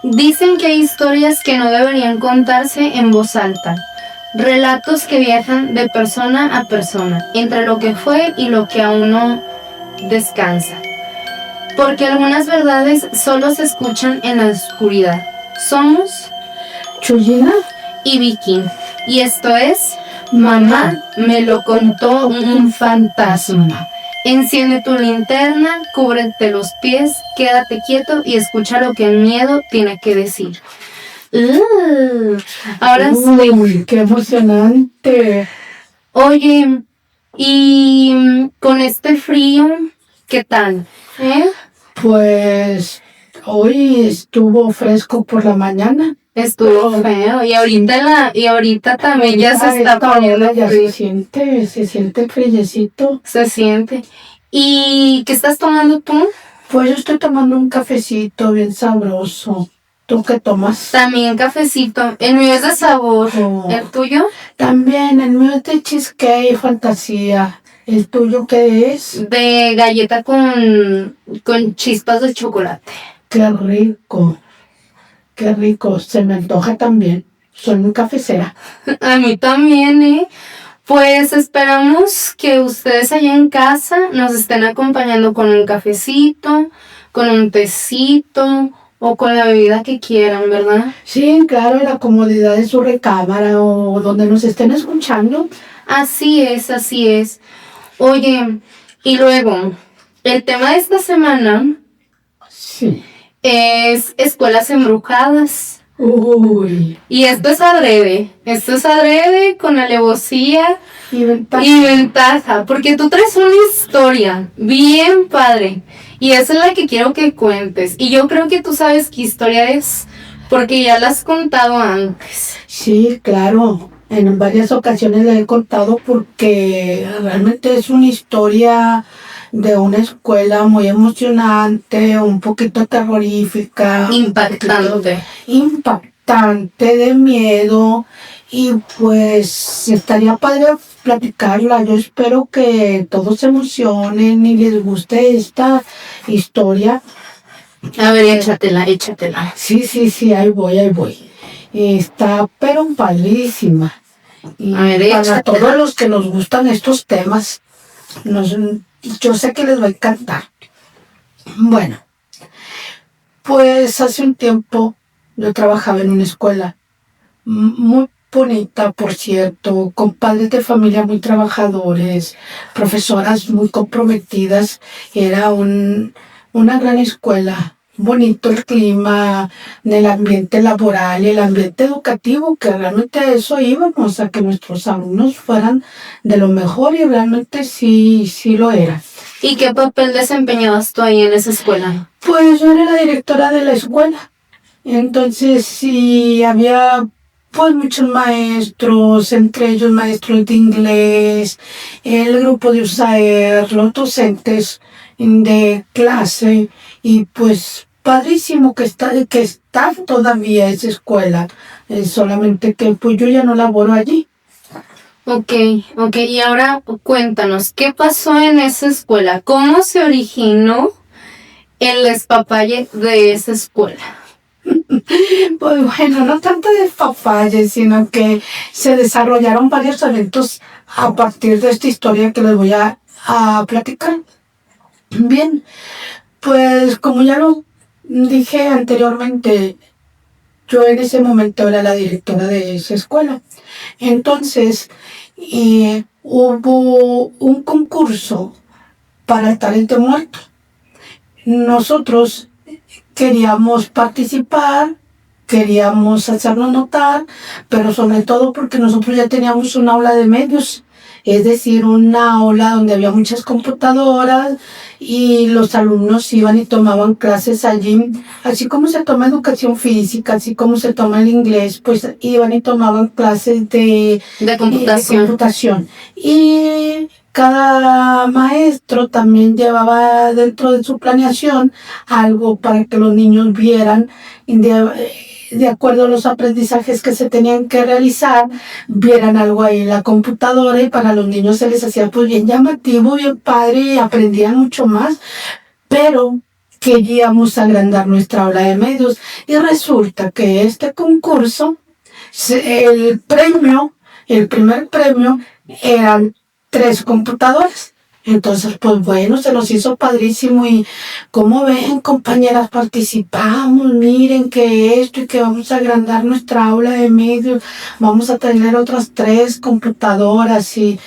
Dicen que hay historias que no deberían contarse en voz alta. Relatos que viajan de persona a persona, entre lo que fue y lo que aún no descansa. Porque algunas verdades solo se escuchan en la oscuridad. Somos Chuyina y Vicky. Y esto es Mamá me lo contó un fantasma. Enciende tu linterna, cúbrete los pies, quédate quieto y escucha lo que el miedo tiene que decir. Ahora sí. Uy, qué emocionante. Oye, y con este frío, ¿qué tal? Pues hoy estuvo fresco por la mañana. Estuvo feo y ahorita también ya se está poniendo ya frío. se siente el friecito. Se siente. ¿Y qué estás tomando tú? Pues yo estoy tomando un cafecito bien sabroso. ¿Tú qué tomas? También cafecito. El mío es de sabor. Oh. ¿El tuyo? También, el mío es de cheesecake fantasía. ¿El tuyo qué es? De galleta con chispas de chocolate. Qué rico. Qué rico. Se me antoja también. Soy muy cafecera. A mí también, Pues esperamos que ustedes allá en casa nos estén acompañando con un cafecito, con un tecito o con la bebida que quieran, ¿verdad? Sí, claro, en la comodidad de su recámara o donde nos estén escuchando. Así es, así es. Oye, y luego, el tema de esta semana Sí. es escuelas embrujadas. Uy. Y esto es adrede con alevosía Y ventaja. y ventaja, porque tú traes una historia bien padre y esa es la que quiero que cuentes. Y yo creo que tú sabes qué historia es, porque ya la has contado antes. Sí, claro. En varias ocasiones le he contado porque realmente es una historia de una escuela muy emocionante, un poquito terrorífica, impactante, de miedo, y pues estaría padre platicarla. Yo espero que todos se emocionen y les guste esta historia. A ver, échatela. Sí, ahí voy. Está pero padrísima. Y a ver, para échatela. todos los que nos gustan estos temas, yo sé que les va a encantar. Bueno, pues hace un tiempo yo trabajaba en una escuela muy bonita, por cierto, con padres de familia muy trabajadores, profesoras muy comprometidas. Era una gran escuela. Bonito el clima, el ambiente laboral y el ambiente educativo, que realmente a eso íbamos, a que nuestros alumnos fueran de lo mejor, y realmente sí lo era. ¿Y qué papel desempeñabas tú ahí en esa escuela? Pues yo era la directora de la escuela. Entonces sí había pues muchos maestros, entre ellos maestros de inglés, el grupo de USAER, los docentes de clase, y pues padrísimo que está todavía esa escuela, solamente que pues yo ya no laboro allí. Ok, y ahora cuéntanos, ¿qué pasó en esa escuela? ¿Cómo se originó el despapalle de esa escuela? Pues bueno, no tanto despapalle, sino que se desarrollaron varios eventos a partir de esta historia que les voy a platicar. Bien, pues como ya lo dije anteriormente, yo en ese momento era la directora de esa escuela. Entonces, hubo un concurso para el talento muerto. Nosotros queríamos participar, queríamos hacernos notar, pero sobre todo porque nosotros ya teníamos un aula de medios, es decir, una aula donde había muchas computadoras y los alumnos iban y tomaban clases allí, así como se toma educación física, así como se toma el inglés, pues iban y tomaban clases de computación. Y cada maestro también llevaba dentro de su planeación algo para que los niños vieran de acuerdo a los aprendizajes que se tenían que realizar, vieran algo ahí en la computadora, y para los niños se les hacía pues bien llamativo, bien padre, y aprendían mucho más. Pero queríamos agrandar nuestra aula de medios y resulta que este concurso, el primer premio eran 3 computadoras. Entonces, pues bueno, se nos hizo padrísimo y como ven, compañeras, participamos, miren que esto y que vamos a agrandar nuestra aula de medios, vamos a tener otras 3 computadoras y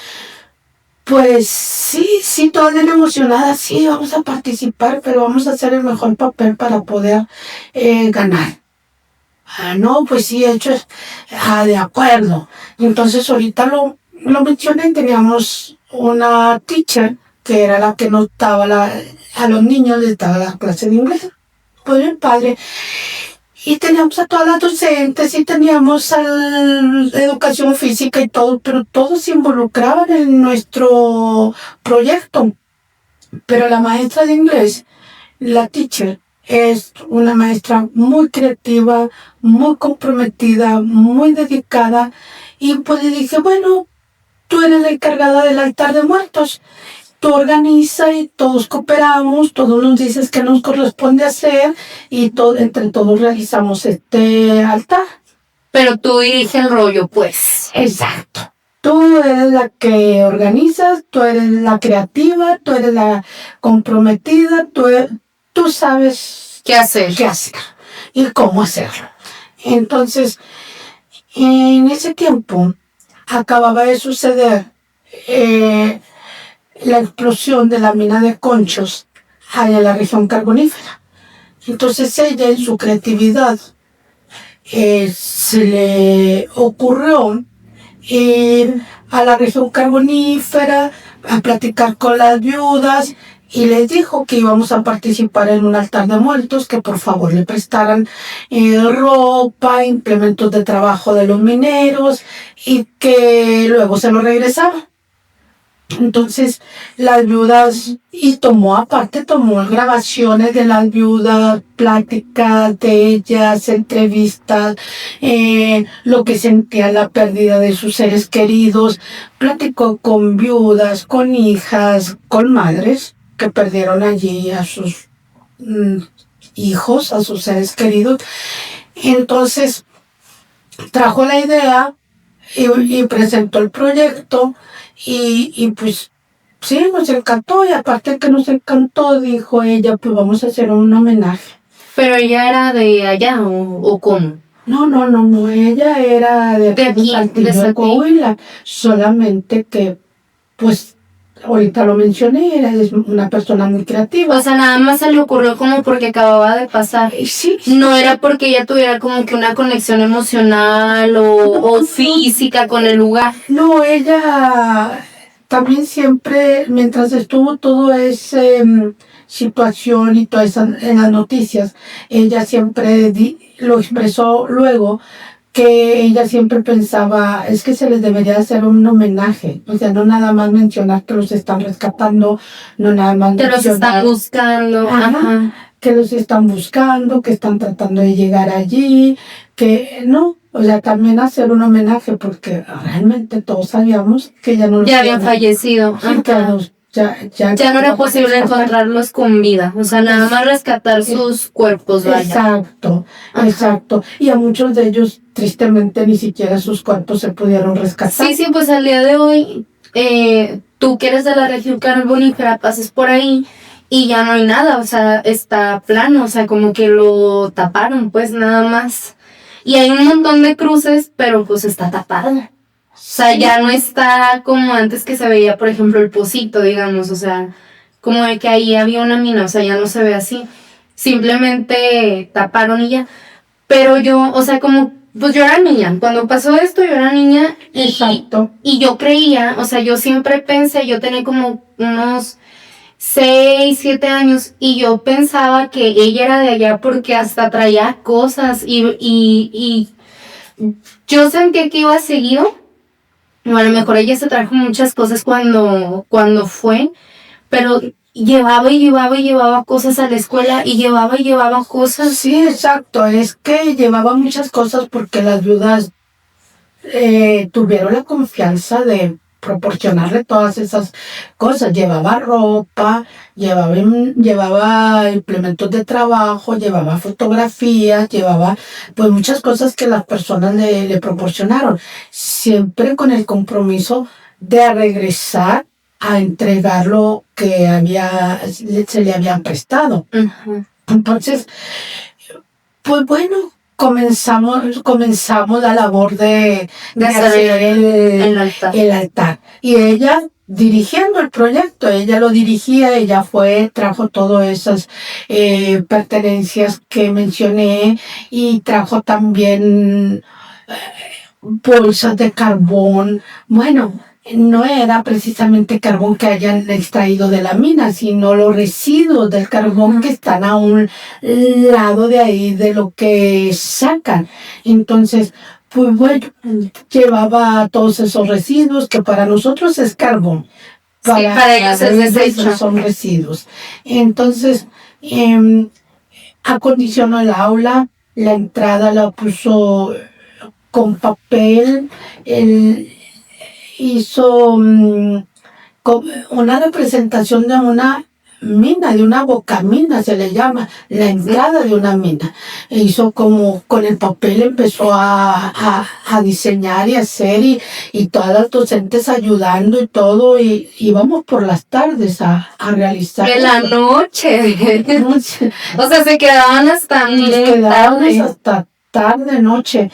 pues sí, todas bien emocionadas, sí, vamos a participar, pero vamos a hacer el mejor papel para poder ganar. No, pues sí, hecho es, de acuerdo. Entonces ahorita lo mencioné, teníamos una teacher que era la que nos daba a los niños, les daba la clase de inglés. Pues bien padre. Y teníamos a todas las docentes y teníamos a la educación física y todo, pero todos se involucraban en nuestro proyecto. Pero la maestra de inglés, la teacher, es una maestra muy creativa, muy comprometida, muy dedicada. Y pues le dije, bueno, tú eres la encargada del altar de muertos. Tú organiza y todos cooperamos, todos nos dices qué nos corresponde hacer y entre todos realizamos este altar. Pero tú diriges el rollo, pues. Exacto. Tú eres la que organizas, tú eres la creativa, tú eres la comprometida, tú sabes ¿Qué hacer? Y cómo hacerlo. Entonces, en ese tiempo acababa de suceder la explosión de la mina de Conchos allá en la región carbonífera. Entonces ella en su creatividad se le ocurrió ir a la región carbonífera a platicar con las viudas y les dijo que íbamos a participar en un altar de muertos, que por favor le prestaran ropa, implementos de trabajo de los mineros y que luego se lo regresaban. Entonces las viudas, y tomó grabaciones de las viudas, pláticas de ellas, entrevistas, lo que sentía la pérdida de sus seres queridos, platicó con viudas, con hijas, con madres que perdieron allí a sus hijos, a sus seres queridos. Entonces trajo la idea y presentó el proyecto. Y pues sí, nos encantó, y aparte que nos encantó, dijo ella, pues vamos a hacer un homenaje. ¿Pero ella era de allá o cómo? No, ella era de aquí, de Coahuila, solamente que pues ahorita lo mencioné, es una persona muy creativa. O sea, nada más se le ocurrió como porque acababa de pasar. Sí. No era porque ella tuviera como que una conexión emocional o física con el lugar. No, ella también siempre, mientras estuvo todo ese situación y toda esa en las noticias, ella siempre lo expresó luego, que ella siempre pensaba, es que se les debería hacer un homenaje, o sea, no nada más mencionar que los están rescatando, no nada más que los están buscando, que los están buscando, que están tratando de llegar allí, que no, o sea, también hacer un homenaje, porque realmente todos sabíamos que ya no habían fallecido. Ya no era posible encontrarlos con vida, o sea, nada más rescatar sus cuerpos, vaya. Exacto. Y a muchos de ellos, tristemente, ni siquiera sus cuerpos se pudieron rescatar. Sí, pues al día de hoy, tú que eres de la región carbonífera, pases por ahí y ya no hay nada, o sea, está plano, o sea, como que lo taparon, pues nada más. Y hay un montón de cruces, pero pues está tapado. O sea, ya no está como antes que se veía, por ejemplo, el Pocito, digamos, o sea, como de que ahí había una mina, o sea, ya no se ve así. Simplemente taparon y ya. Pero yo, o sea, como, pues yo era niña. Cuando pasó esto, yo era niña. Y yo creía, o sea, yo siempre pensé, yo tenía como unos 6, 7 años, y yo pensaba que ella era de allá porque hasta traía cosas y yo sentía que iba seguido. O a lo mejor ella se trajo muchas cosas cuando fue, pero llevaba cosas a la escuela y llevaba cosas. Sí, exacto, es que llevaba muchas cosas porque las viudas tuvieron la confianza de proporcionarle todas esas cosas. Llevaba ropa, llevaba implementos de trabajo, llevaba fotografías, llevaba pues muchas cosas que las personas le proporcionaron, siempre con el compromiso de regresar a entregar lo que se le habían prestado. Ujú. Entonces, pues bueno, comenzamos la labor de hacer el altar. el altar. Y ella dirigiendo el proyecto, ella lo dirigía, ella trajo todas esas pertenencias que mencioné y trajo también bolsas de carbón. Bueno, no era precisamente carbón que hayan extraído de la mina, sino los residuos del carbón que están a un lado de ahí de lo que sacan. Entonces, pues bueno, llevaba todos esos residuos que para nosotros es carbón. Para ellos es desecho. Son residuos. Entonces, acondicionó el aula, la entrada la puso con papel, hizo una representación de una mina, de una bocamina se le llama, la entrada de una mina. Hizo como con el papel, empezó a diseñar y hacer y todas las docentes ayudando y todo, y íbamos por las tardes a realizar. De la noche. O sea, se quedaban hasta tarde, noche,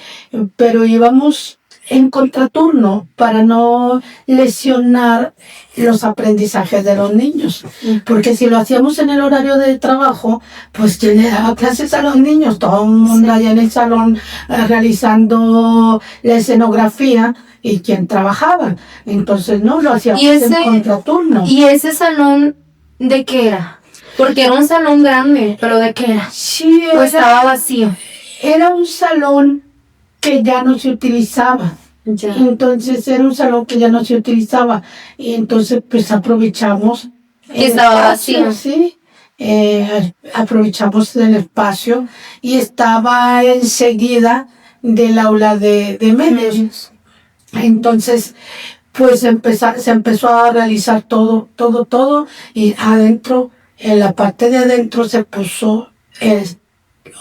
pero íbamos en contraturno para no lesionar los aprendizajes de los niños, porque si lo hacíamos en el horario de trabajo, pues yo le daba clases a los niños, todo el mundo allá en el salón realizando la escenografía y quien trabajaba, entonces no, lo hacíamos en contraturno. ¿Y ese salón de qué era? Porque era un salón grande, pero ¿de qué era? Sí, pues estaba vacío. Era un salón que ya no se utilizaba. Ya. Entonces era un salón que ya no se utilizaba. Y entonces pues aprovechamos. Que estaba vacío. Sí. Aprovechamos el espacio y estaba enseguida del aula de medios. Entonces pues se empezó a realizar todo y adentro, en la parte de adentro se puso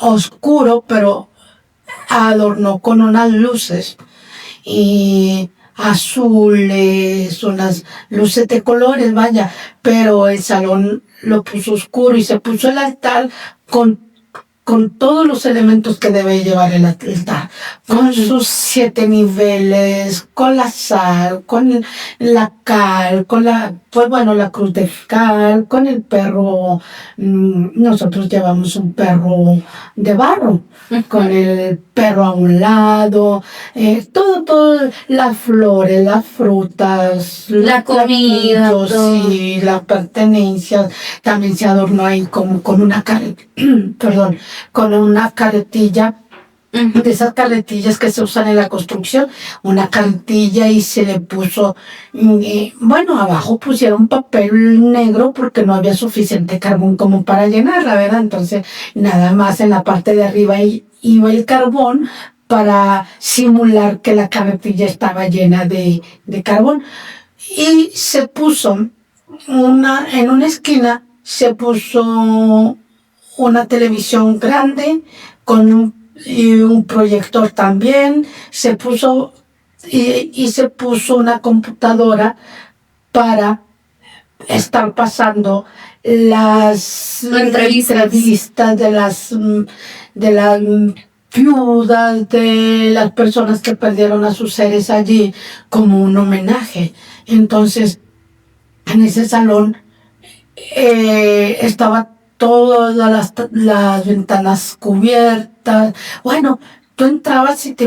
oscuro, pero adornó con unas luces y azules, unas luces de colores, vaya, pero el salón lo puso oscuro y se puso el altar con todos los elementos que debe llevar el altar, con sus 7 niveles, con la sal, con la cal, la cruz de cal, con el perro. Nosotros llevamos un perro de barro, con el perro a un lado, todo, las flores, las frutas, la comida, y las pertenencias. También se adornó ahí como con una con una carretilla, de esas carretillas que se usan en la construcción, una carretilla, y se le puso, abajo pusieron papel negro porque no había suficiente carbón como para llenarla, ¿verdad? Entonces, nada más en la parte de arriba iba el carbón para simular que la carretilla estaba llena de carbón. Y se puso en una esquina, se puso una televisión grande con un proyector también, se puso una computadora para estar pasando las entrevistas de las viudas, de las personas que perdieron a sus seres allí, como un homenaje. Entonces, en ese salón estaba todas las ventanas cubiertas. Bueno, tú entrabas y te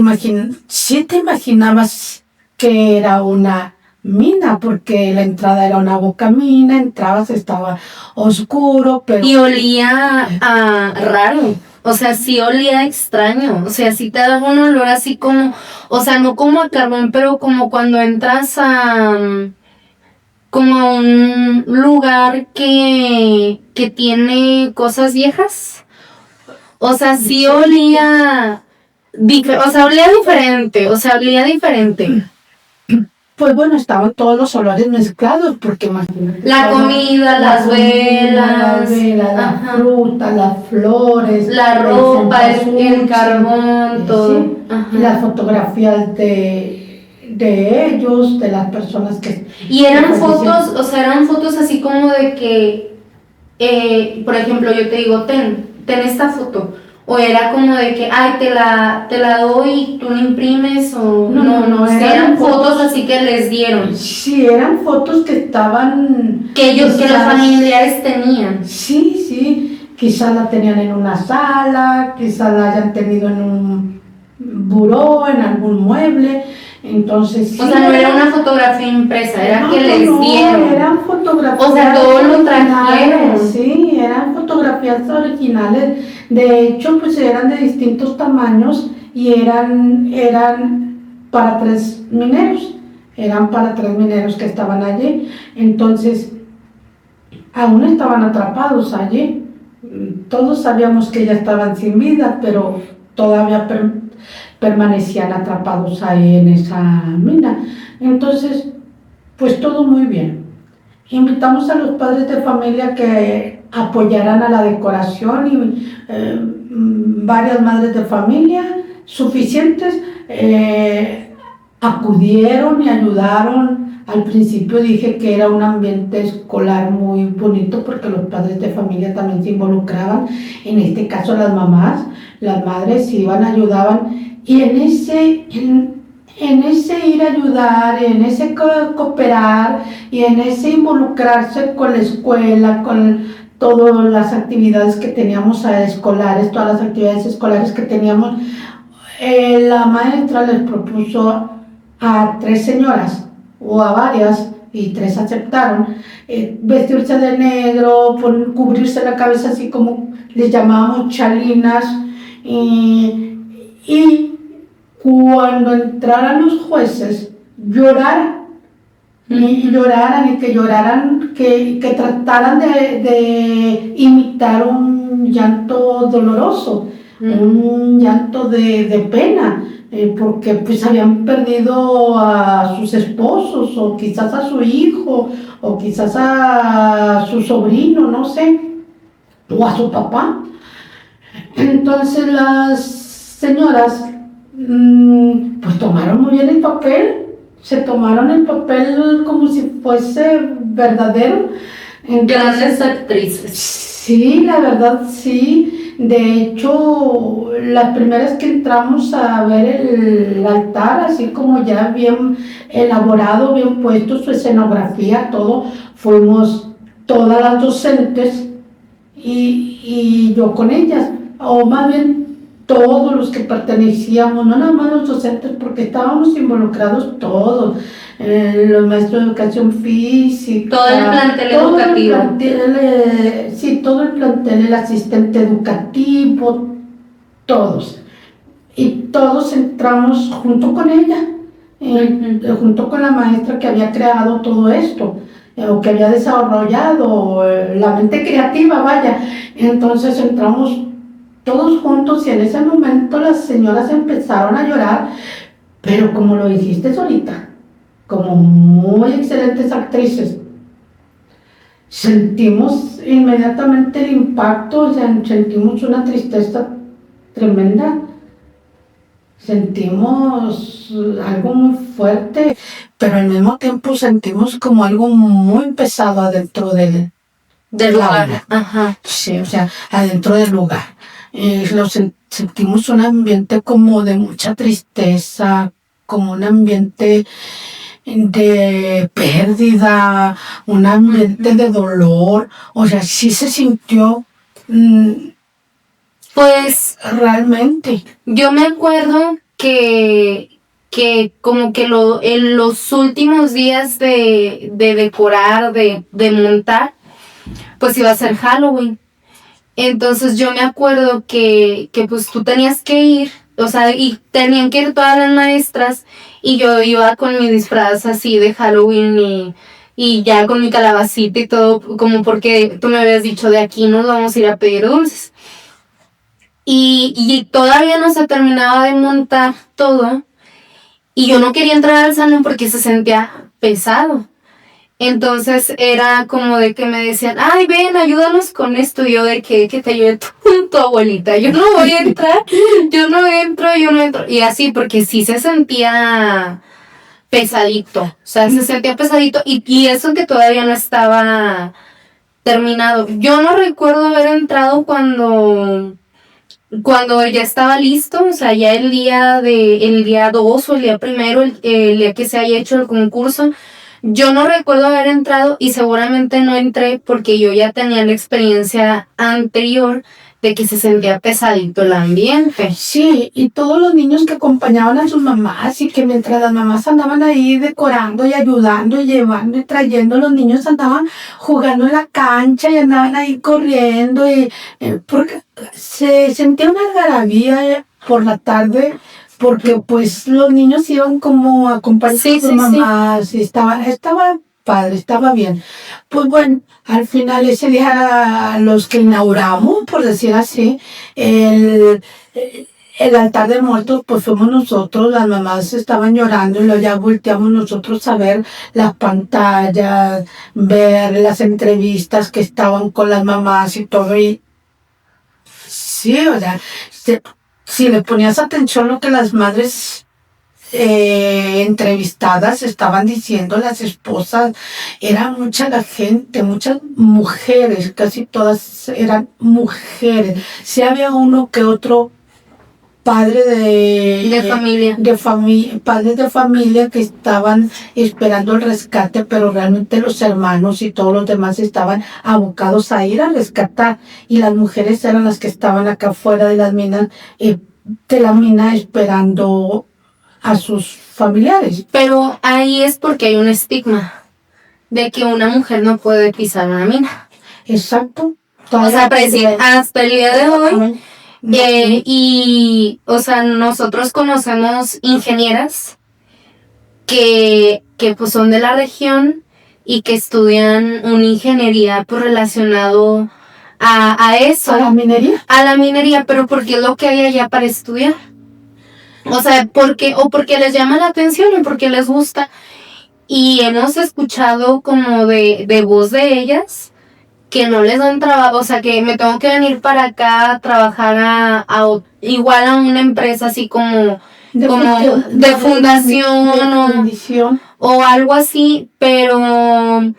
imaginabas que era una mina, porque la entrada era una bocamina, entrabas, estaba oscuro, pero... Y olía raro. O sea, sí olía extraño. O sea, sí te daba un olor así como... O sea, no como a carbón, pero como cuando entras como a un lugar que tiene cosas viejas. O sea, sí olía... olía diferente. Pues bueno, estaban todos los olores mezclados, porque imagínate. La comida, las velas, la ajá, fruta, las flores, la ropa, el cempasúchil, carbón, todo. sí, Ajá. las fotografías de ellos, de las personas que... Y eran que fotos, fallecieron. o sea, eran fotos así como de que, por ejemplo, yo te digo, ten esta foto. O era como de que, ay, te la doy y tú la imprimes, o No, eran fotos así que les dieron. Sí, eran fotos que estaban... Que los quizás- familiares tenían. Sí, quizás la tenían en una sala, quizás la hayan tenido en un buró, en algún mueble, entonces sí. O sea, no era una fotografía impresa, era que les No, dieron. eran fotografías. O sea, todo lo originales, trajeron. sí, eran fotografías originales. De hecho, pues eran de distintos tamaños y eran para 3 mineros. Eran para 3 mineros que estaban allí. Entonces, aún estaban atrapados allí. Todos sabíamos que ya estaban sin vida, pero todavía permanecían atrapados ahí en esa mina. Entonces, pues todo muy bien. Invitamos a los padres de familia que apoyaran a la decoración y varias madres de familia suficientes acudieron y ayudaron. Al principio dije que era un ambiente escolar muy bonito porque los padres de familia también se involucraban. En este caso las mamás, las madres iban, ayudaban, y en ese ir a ayudar, en ese cooperar y en ese involucrarse con la escuela, con todas las actividades que teníamos escolares, todas las actividades escolares que teníamos, la maestra les propuso a 3 señoras o a varias, y 3 aceptaron, vestirse de negro, cubrirse la cabeza así como les llamábamos chalinas, y cuando entraran los jueces, lloraran, y que lloraran, que trataran de imitar un llanto doloroso, un llanto de pena, porque pues habían perdido a sus esposos, o quizás a su hijo, o quizás a su sobrino, no sé, o a su papá. Entonces las señoras pues tomaron muy bien el papel, se tomaron el papel como si fuese verdadero. Grandes actrices. Sí, la verdad sí. De hecho, las primeras que entramos a ver el altar, así como ya bien elaborado, bien puesto, su escenografía, todo, fuimos todas las docentes y yo con ellas, o más bien todos los que pertenecíamos, no nada más los docentes, porque estábamos involucrados todos, los maestros de educación física, todo el plantel educativo. Todo el plantel, el asistente educativo, todos. Y todos entramos junto con ella, junto con la maestra que había creado todo esto, o que había desarrollado la mente creativa, vaya. Entonces entramos todos juntos, y en ese momento las señoras empezaron a llorar, pero como lo dijiste ahorita, como muy excelentes actrices, sentimos inmediatamente el impacto, o sea, sentimos una tristeza tremenda, sentimos algo muy fuerte, pero al mismo tiempo sentimos como algo muy pesado adentro del lugar. Ajá. Sí, o sea, adentro del lugar. Sentimos un ambiente como de mucha tristeza, como un ambiente de pérdida, un ambiente de dolor. O sea, sí se sintió pues realmente. Yo me acuerdo que como que en los últimos días de decorar, de montar, pues iba a ser Halloween. Entonces yo me acuerdo que pues tú tenías que ir, o sea, y tenían que ir todas las maestras, y yo iba con mi disfraz así de Halloween y ya con mi calabacita y todo, como porque tú me habías dicho, de aquí nos vamos a ir a pedir dulces. Y todavía no se terminaba de montar todo, Y yo no quería entrar al salón porque se sentía pesado. Entonces era como de que me decían, ay, ven, ayúdanos con esto. Y yo de que te ayude tu abuelita. Yo no voy a entrar, yo no entro. Y así, porque sí se sentía pesadito. O sea, se sentía pesadito. Y eso que todavía no estaba terminado. Yo no recuerdo haber entrado cuando ya estaba listo, o sea, ya el día 2 o el día primero, el día que se haya hecho el concurso, yo no recuerdo haber entrado y seguramente no entré porque yo ya tenía la experiencia anterior de que se sentía pesadito el ambiente. Sí, y todos los niños que acompañaban a sus mamás y que mientras las mamás andaban ahí decorando y ayudando y llevando y trayendo, los niños andaban jugando en la cancha y andaban ahí corriendo y porque se sentía una algarabía por la tarde porque pues los niños iban como acompañando a sus mamás y estaba padre, estaba bien. Pues bueno, al final ese día los que inauguramos, por decir así, el altar de muertos, pues fuimos nosotros, las mamás estaban llorando y luego ya volteamos nosotros a ver las pantallas, ver las entrevistas que estaban con las mamás y todo. Y sí, o sea, si le ponías atención lo que las madres entrevistadas estaban diciendo, las esposas, era mucha la gente, muchas mujeres, casi todas eran mujeres. Sí había uno que otro padre padres de familia que estaban esperando el rescate, pero realmente los hermanos y todos los demás estaban abocados a ir a rescatar y las mujeres eran las que estaban acá afuera de las minas, esperando a sus familiares. Pero ahí es porque hay un estigma de que una mujer no puede pisar una mina. Exacto. O sea, hasta el día de hoy, y, o sea, nosotros conocemos ingenieras que pues son de la región y que estudian una ingeniería pues relacionado a eso. ¿A la minería? A la minería, pero porque es lo que hay allá para estudiar. O sea, porque les llama la atención o porque les gusta. Y hemos escuchado como de voz de ellas que no les dan trabajo, o sea, que me tengo que venir para acá a trabajar igual a una empresa así como de fundación o algo así, pero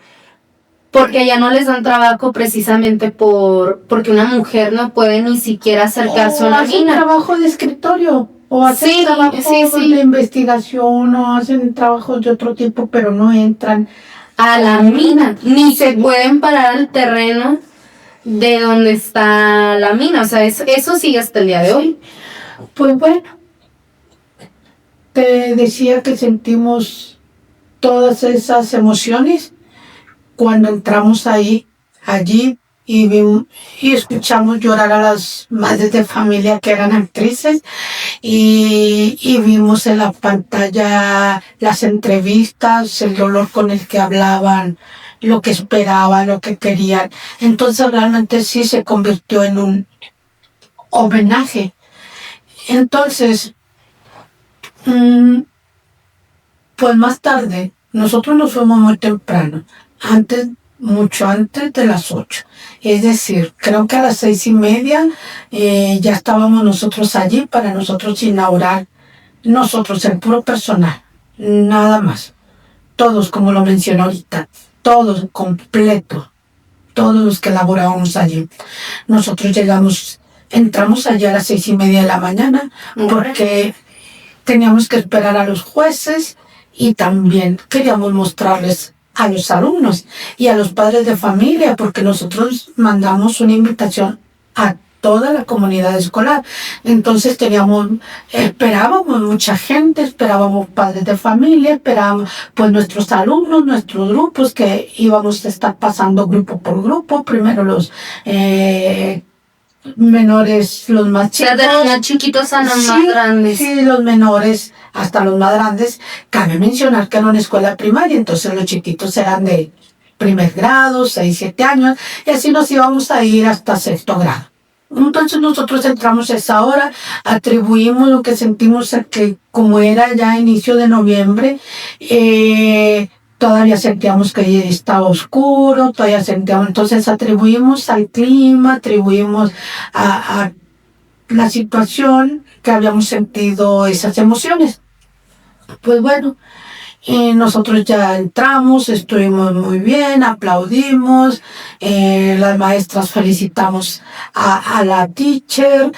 porque allá no les dan trabajo precisamente porque una mujer no puede ni siquiera acercarse a una mina. Trabajo de escritorio. O hacen trabajos de investigación o hacen trabajos de otro tipo, pero no entran a la mina, ni se pueden parar al terreno de donde está la mina. O sea, eso sigue hasta el día de hoy. Pues bueno, te decía que sentimos todas esas emociones cuando entramos allí y escuchamos llorar a las madres de familia que eran actrices y vimos en la pantalla las entrevistas, el dolor con el que hablaban, lo que esperaban, lo que querían. Entonces realmente sí se convirtió en un homenaje. Entonces, pues más tarde, nosotros nos fuimos muy temprano, mucho antes de las 8. Es decir, creo que a las 6:30 ya estábamos nosotros allí para nosotros inaugurar, nosotros, el puro personal, nada más. Todos, como lo mencioné ahorita, todos completo, todos los que laborábamos allí. Nosotros entramos allí a las 6:30 de la mañana porque teníamos que esperar a los jueces y también queríamos mostrarles a los alumnos y a los padres de familia, porque nosotros mandamos una invitación a toda la comunidad escolar. Entonces esperábamos mucha gente, esperábamos padres de familia, esperábamos pues nuestros alumnos, nuestros grupos, que íbamos a estar pasando grupo por grupo, primero los menores, los más chicos. De los más chiquitos a los más grandes. Sí, los menores hasta los más grandes. Cabe mencionar que era una escuela primaria, entonces los chiquitos eran de primer grado, 6, 7 años, y así nos íbamos a ir hasta 6º grado. Entonces nosotros entramos a esa hora, atribuimos lo que sentimos a que como era ya inicio de noviembre, todavía sentíamos que estaba oscuro, todavía sentíamos, entonces atribuimos al clima, atribuimos a la situación que habíamos sentido esas emociones. Pues bueno, nosotros ya entramos, estuvimos muy bien, aplaudimos, las maestras felicitamos a la teacher,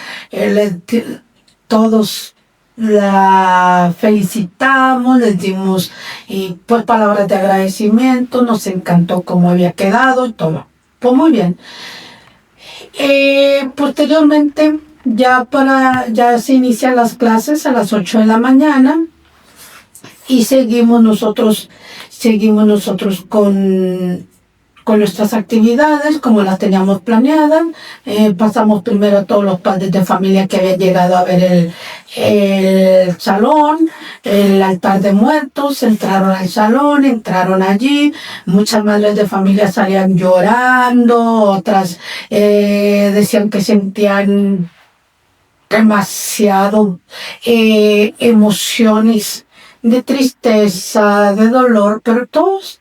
todos la felicitamos, les dimos pues palabras de agradecimiento, nos encantó cómo había quedado y todo. Pues muy bien. Posteriormente, ya se inician las clases a las 8 de la mañana. Y seguimos nosotros con nuestras actividades como las teníamos planeadas. Pasamos primero a todos los padres de familia que habían llegado a ver el salón, el altar de muertos, entraron al salón, entraron allí. Muchas madres de familia salían llorando, otras decían que sentían demasiado emociones de tristeza, de dolor, pero todos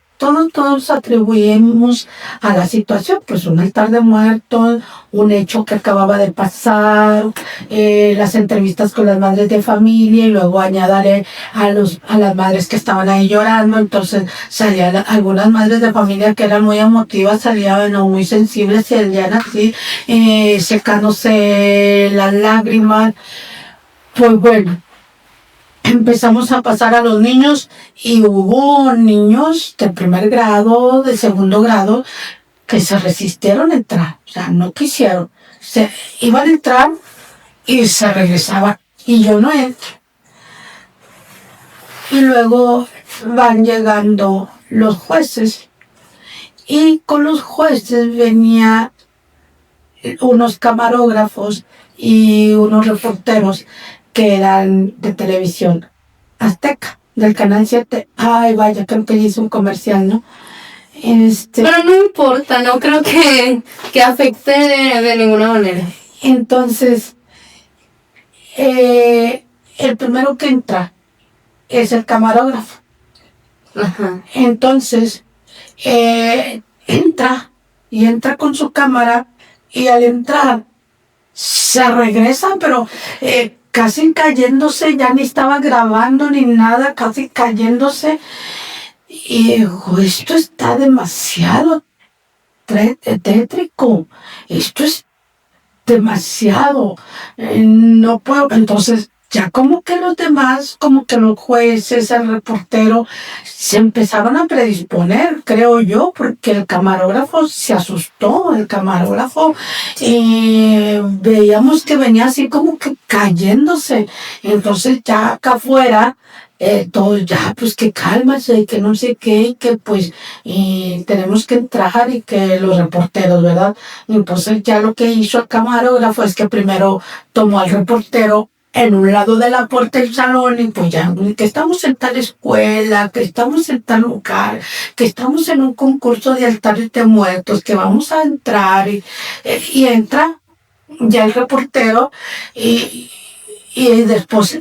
atribuimos a la situación, pues un altar de muertos, un hecho que acababa de pasar, las entrevistas con las madres de familia y luego añadirle a las madres que estaban ahí llorando. Entonces salían algunas madres de familia que eran muy emotivas, salían muy sensibles, salían así, secándose las lágrimas. Pues bueno, empezamos a pasar a los niños y hubo niños de primer grado, de segundo grado, que se resistieron a entrar, o sea, no quisieron. Iban a entrar y se regresaban y yo no entro. Y luego van llegando los jueces y con los jueces venía unos camarógrafos y unos reporteros que eran de televisión azteca, del canal 7. Ay, vaya, creo que hice un comercial, ¿no? Pero no importa, no creo que afecte de ninguna manera. Entonces, el primero que entra es el camarógrafo. Ajá. Entonces, entra con su cámara y al entrar se regresa, pero casi cayéndose, ya ni estaba grabando ni nada, casi cayéndose. Y dijo, esto está demasiado tétrico, esto es demasiado, no puedo. Entonces ya como que los demás, como que los jueces, el reportero, se empezaron a predisponer, creo yo, porque el camarógrafo se asustó, veíamos que venía así como que cayéndose. Entonces ya acá afuera, todos ya, pues que cálmase, que no sé qué, y que pues tenemos que entrar, y que los reporteros, ¿verdad? Entonces ya lo que hizo el camarógrafo es que primero tomó al reportero en un lado de la puerta del salón y pues ya, que estamos en tal escuela, que estamos en tal lugar, que estamos en un concurso de altares de muertos, que vamos a entrar, y entra ya el reportero y después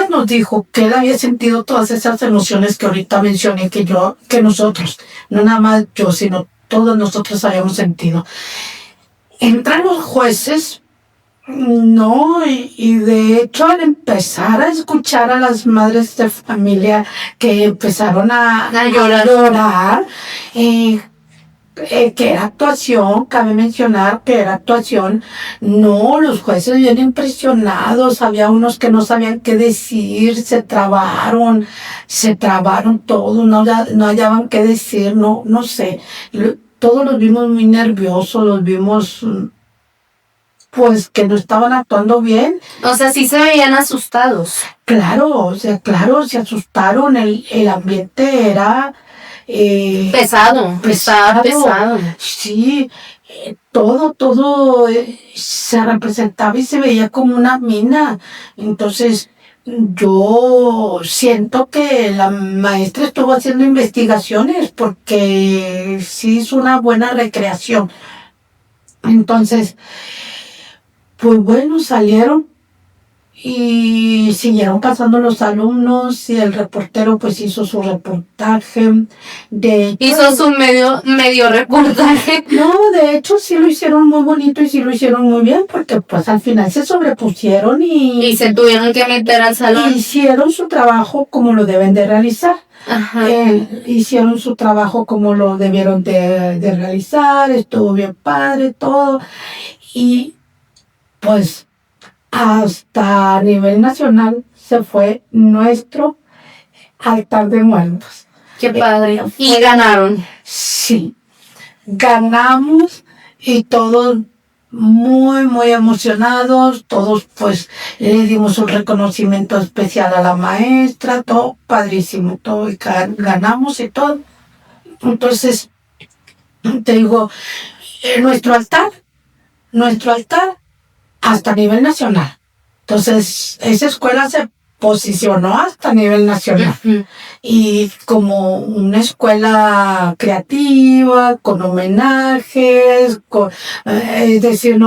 nos dijo que él había sentido todas esas emociones que ahorita mencioné, que nosotros, no nada más yo, sino todos nosotros habíamos sentido. Entran los jueces, no, y de hecho al empezar a escuchar a las madres de familia que empezaron a llorar, que era actuación, cabe mencionar que era actuación. No, los jueces bien impresionados, había unos que no sabían qué decir, se trabaron todos, no hallaban qué decir, no sé. Todos los vimos muy nerviosos, los vimos pues que no estaban actuando bien. O sea, sí se veían asustados. Claro, se asustaron, el ambiente era pesado. Sí, todo se representaba y se veía como una mina. Entonces, yo siento que la maestra estuvo haciendo investigaciones porque sí hizo una buena recreación. Entonces, pues bueno, salieron y siguieron pasando los alumnos y el reportero pues hizo su reportaje. Hizo su medio reportaje. No, de hecho sí lo hicieron muy bonito y sí lo hicieron muy bien porque pues al final se sobrepusieron y se tuvieron que meter al salón. Hicieron su trabajo como lo deben de realizar. Ajá. Hicieron su trabajo como lo debieron de realizar, estuvo bien padre, todo. Y pues hasta a nivel nacional se fue nuestro altar de muertos. Qué padre. Y ganaron. Sí, ganamos y todos muy, muy emocionados. Todos pues le dimos un reconocimiento especial a la maestra, todo padrísimo, todo y ganamos y todo. Entonces, te digo, nuestro altar hasta a nivel nacional. Entonces, esa escuela se posicionó hasta a nivel nacional. Uh-huh. Y como una escuela creativa, con homenajes, es decir,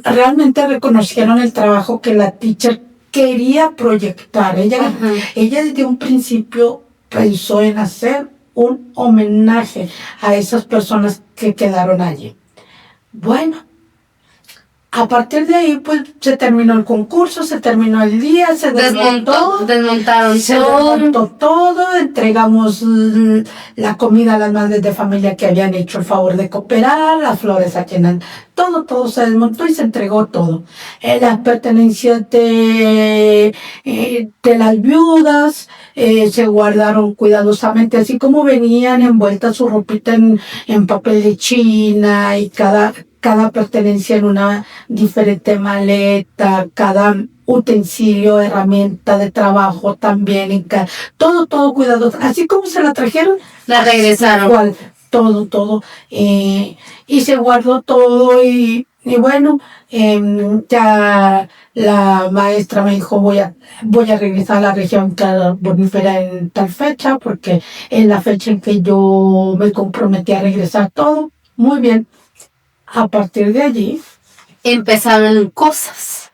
realmente reconocieron el trabajo que la teacher quería proyectar. Ella desde un principio pensó en hacer un homenaje a esas personas que quedaron allí. Bueno, a partir de ahí, pues, se terminó el concurso, se terminó el día, se desmontó todo, entregamos la comida a las madres de familia que habían hecho el favor de cooperar, las flores a quienes, todo se desmontó y se entregó todo. Las pertenencias de las viudas se guardaron cuidadosamente, así como venían envueltas su ropita en papel de China y cada pertenencia en una diferente maleta, cada utensilio, herramienta de trabajo también, todo cuidadoso. Así como se la trajeron, la regresaron. Igual, todo. Y se guardó todo y bueno, ya la maestra me dijo, voy a regresar a la región carbonífera en tal fecha, porque es la fecha en que yo me comprometí a regresar todo. Muy bien. A partir de allí empezaron cosas,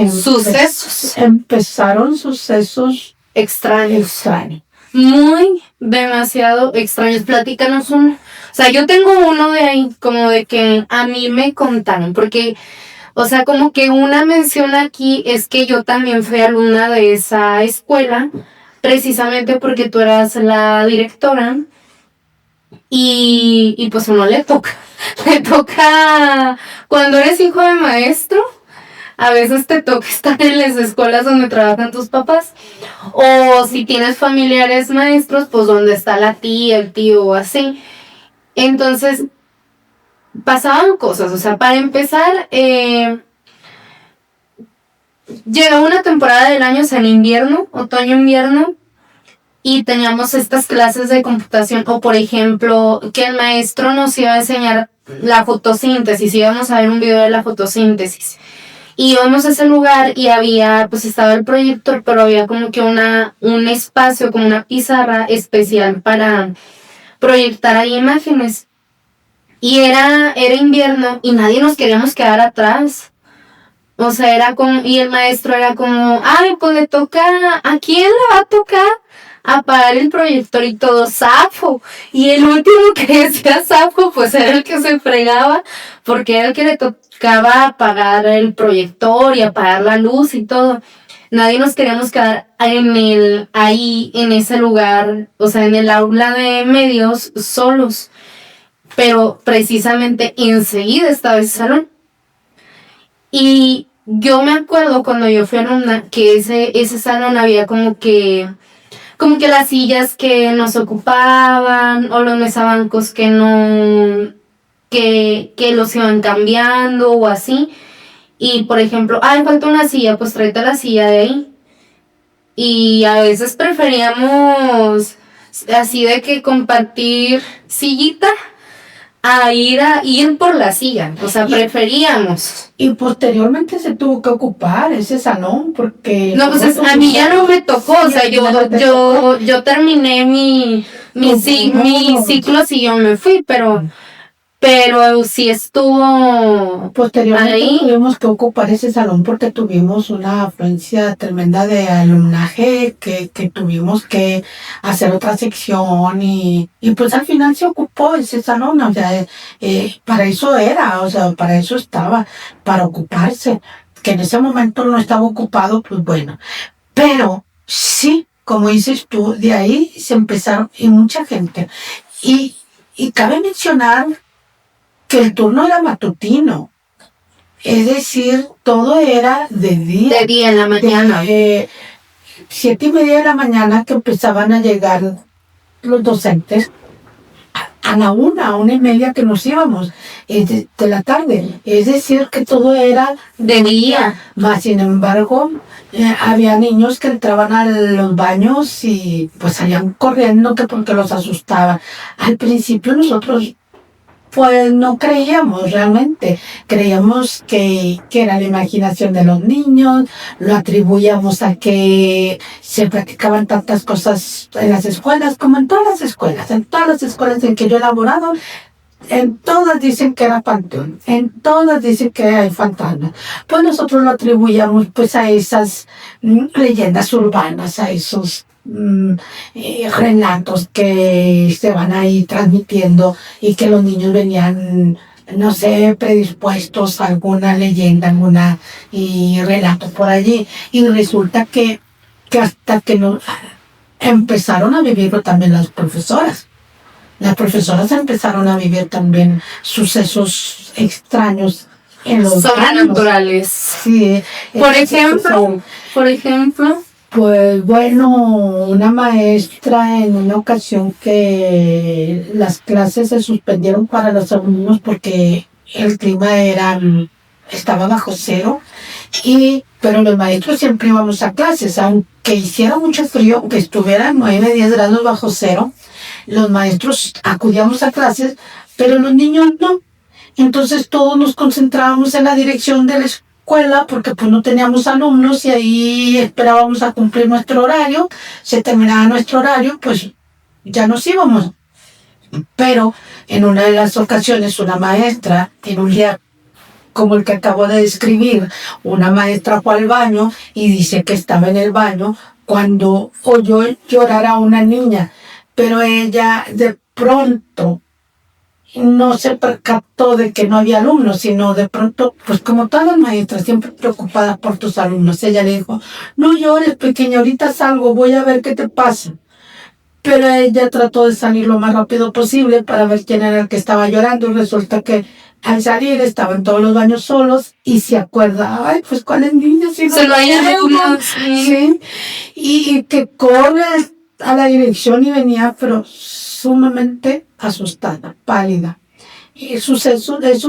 sucesos. Empezaron sucesos extraños. Muy, demasiado extraños. Platícanos uno. O sea, yo tengo uno de ahí, como de que a mí me contaron, porque, o sea, como que una mención aquí es que yo también fui alumna de esa escuela, precisamente porque tú eras la directora. Y pues uno le toca, cuando eres hijo de maestro, a veces te toca estar en las escuelas donde trabajan tus papás, o si tienes familiares maestros, pues donde está la tía, el tío o así. Entonces, pasaban cosas, o sea, para empezar, llegó una temporada del año, o sea, en invierno, otoño-invierno, y teníamos estas clases de computación, o por ejemplo, que el maestro nos iba a enseñar la fotosíntesis, íbamos a ver un video de la fotosíntesis. Y íbamos a ese lugar y estaba el proyector, pero había como que un espacio, como una pizarra especial para proyectar ahí imágenes. Y era invierno y nadie nos queríamos quedar atrás. O sea, y el maestro era como, ay, pues le toca, ¿a quién le va a tocar apagar el proyector? Y todo, Safo. Y el último que decía Safo, pues era el que se fregaba, porque era el que le tocaba apagar el proyector y apagar la luz y todo. Nadie nos queríamos quedar ahí, en ese lugar, o sea, en el aula de medios, solos. Pero precisamente enseguida estaba ese salón. Y yo me acuerdo cuando yo fui alumna que ese salón había como que las sillas que nos ocupaban o los mesabancos que no, que los iban cambiando o así. Y por ejemplo, falta una silla, pues tráete la silla de ahí. Y a veces preferíamos así de que compartir sillita a ir por la silla, o sea, preferíamos. Y posteriormente se tuvo que ocupar ese salón porque... No, pues a mí ya no me tocó, o sea, yo terminé mi ciclo y yo me fui, pero pero sí estuvo Posteriormente ahí. tuvimos que ocupar ese salón porque tuvimos una afluencia tremenda de alumnaje que tuvimos que hacer otra sección y pues al final se ocupó ese salón, o sea, para eso era, o sea, para eso estaba, para ocuparse. Que en ese momento no estaba ocupado, pues bueno. Pero sí, como dices tú, de ahí se empezaron, y mucha gente. Y cabe mencionar que el turno era matutino, es decir, todo era de día. De día en la mañana. De 7:30 de la mañana que empezaban a llegar los docentes a la 1:30 que nos íbamos de la tarde. Es decir, que todo era De día. Más sin embargo, había niños que entraban a los baños y pues salían corriendo que porque los asustaba. Al principio nosotros pues no creíamos realmente, creíamos que era la imaginación de los niños, lo atribuíamos a que se practicaban tantas cosas en las escuelas, como en todas las escuelas en que yo he laborado, en todas dicen que era panteón, en todas dicen que hay fantasmas. Pues nosotros lo atribuíamos pues a esas leyendas urbanas, a esos relatos que se van ahí transmitiendo y que los niños venían, no sé, predispuestos a alguna leyenda, alguna relato por allí. Y resulta que hasta que nos empezaron a vivirlo también las profesoras. Las profesoras empezaron a vivir también sucesos extraños en los sobrenaturales. Sí. Por ejemplo. Pues bueno, una maestra en una ocasión que las clases se suspendieron para los alumnos porque el clima estaba bajo cero, pero los maestros siempre íbamos a clases, aunque hiciera mucho frío, aunque estuviera 9, 10 grados bajo cero, los maestros acudíamos a clases, pero los niños no. Entonces todos nos concentrábamos en la dirección de la escuela porque pues no teníamos alumnos y ahí esperábamos a cumplir nuestro horario. Se terminaba nuestro horario, pues ya nos íbamos. Pero en una de las ocasiones una maestra, en un día como el que acabo de describir, una maestra fue al baño y dice que estaba en el baño cuando oyó llorar a una niña, pero ella de pronto no se percató de que no había alumnos, sino de pronto, pues como todas las maestras, siempre preocupadas por tus alumnos, ella le dijo, no llores pequeña, ahorita salgo, voy a ver qué te pasa. Pero ella trató de salir lo más rápido posible para ver quién era el que estaba llorando y resulta que al salir estaban todos los baños solos y se acuerda, ay, pues cuáles niños, si no se lo hayan sí. Y que corre a la dirección y venía, pero sumamente asustada, pálida. Y esos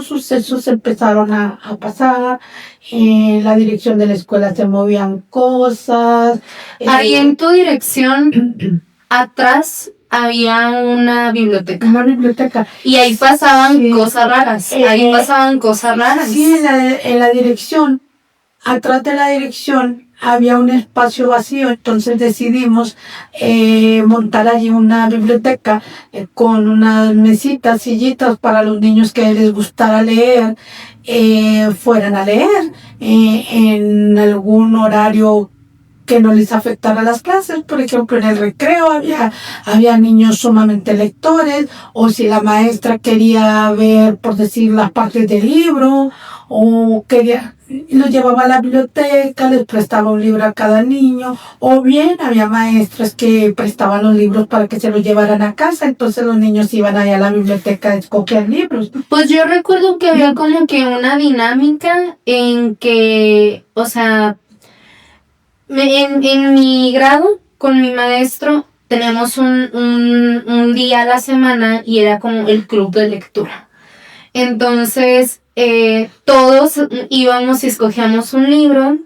sucesos empezaron a pasar, en la dirección de la escuela se movían cosas. Ahí en tu dirección, atrás había una biblioteca. Una biblioteca. Y ahí pasaban cosas raras. Sí, en la dirección, atrás de la dirección, había un espacio vacío, entonces decidimos montar allí una biblioteca con unas mesitas, sillitas para los niños que les gustara leer, fueran a leer en algún horario que no les afectara las clases. Por ejemplo, en el recreo había niños sumamente lectores, o si la maestra quería ver, por decir, las partes del libro, o quería, los llevaba a la biblioteca, les prestaba un libro a cada niño, o bien había maestras que prestaban los libros para que se los llevaran a casa, entonces los niños iban allá a la biblioteca a escoger libros. Pues yo recuerdo que había como que una dinámica en que, o sea, en mi grado, con mi maestro, teníamos un día a la semana y era como el club de lectura. Entonces, todos íbamos y escogíamos un libro,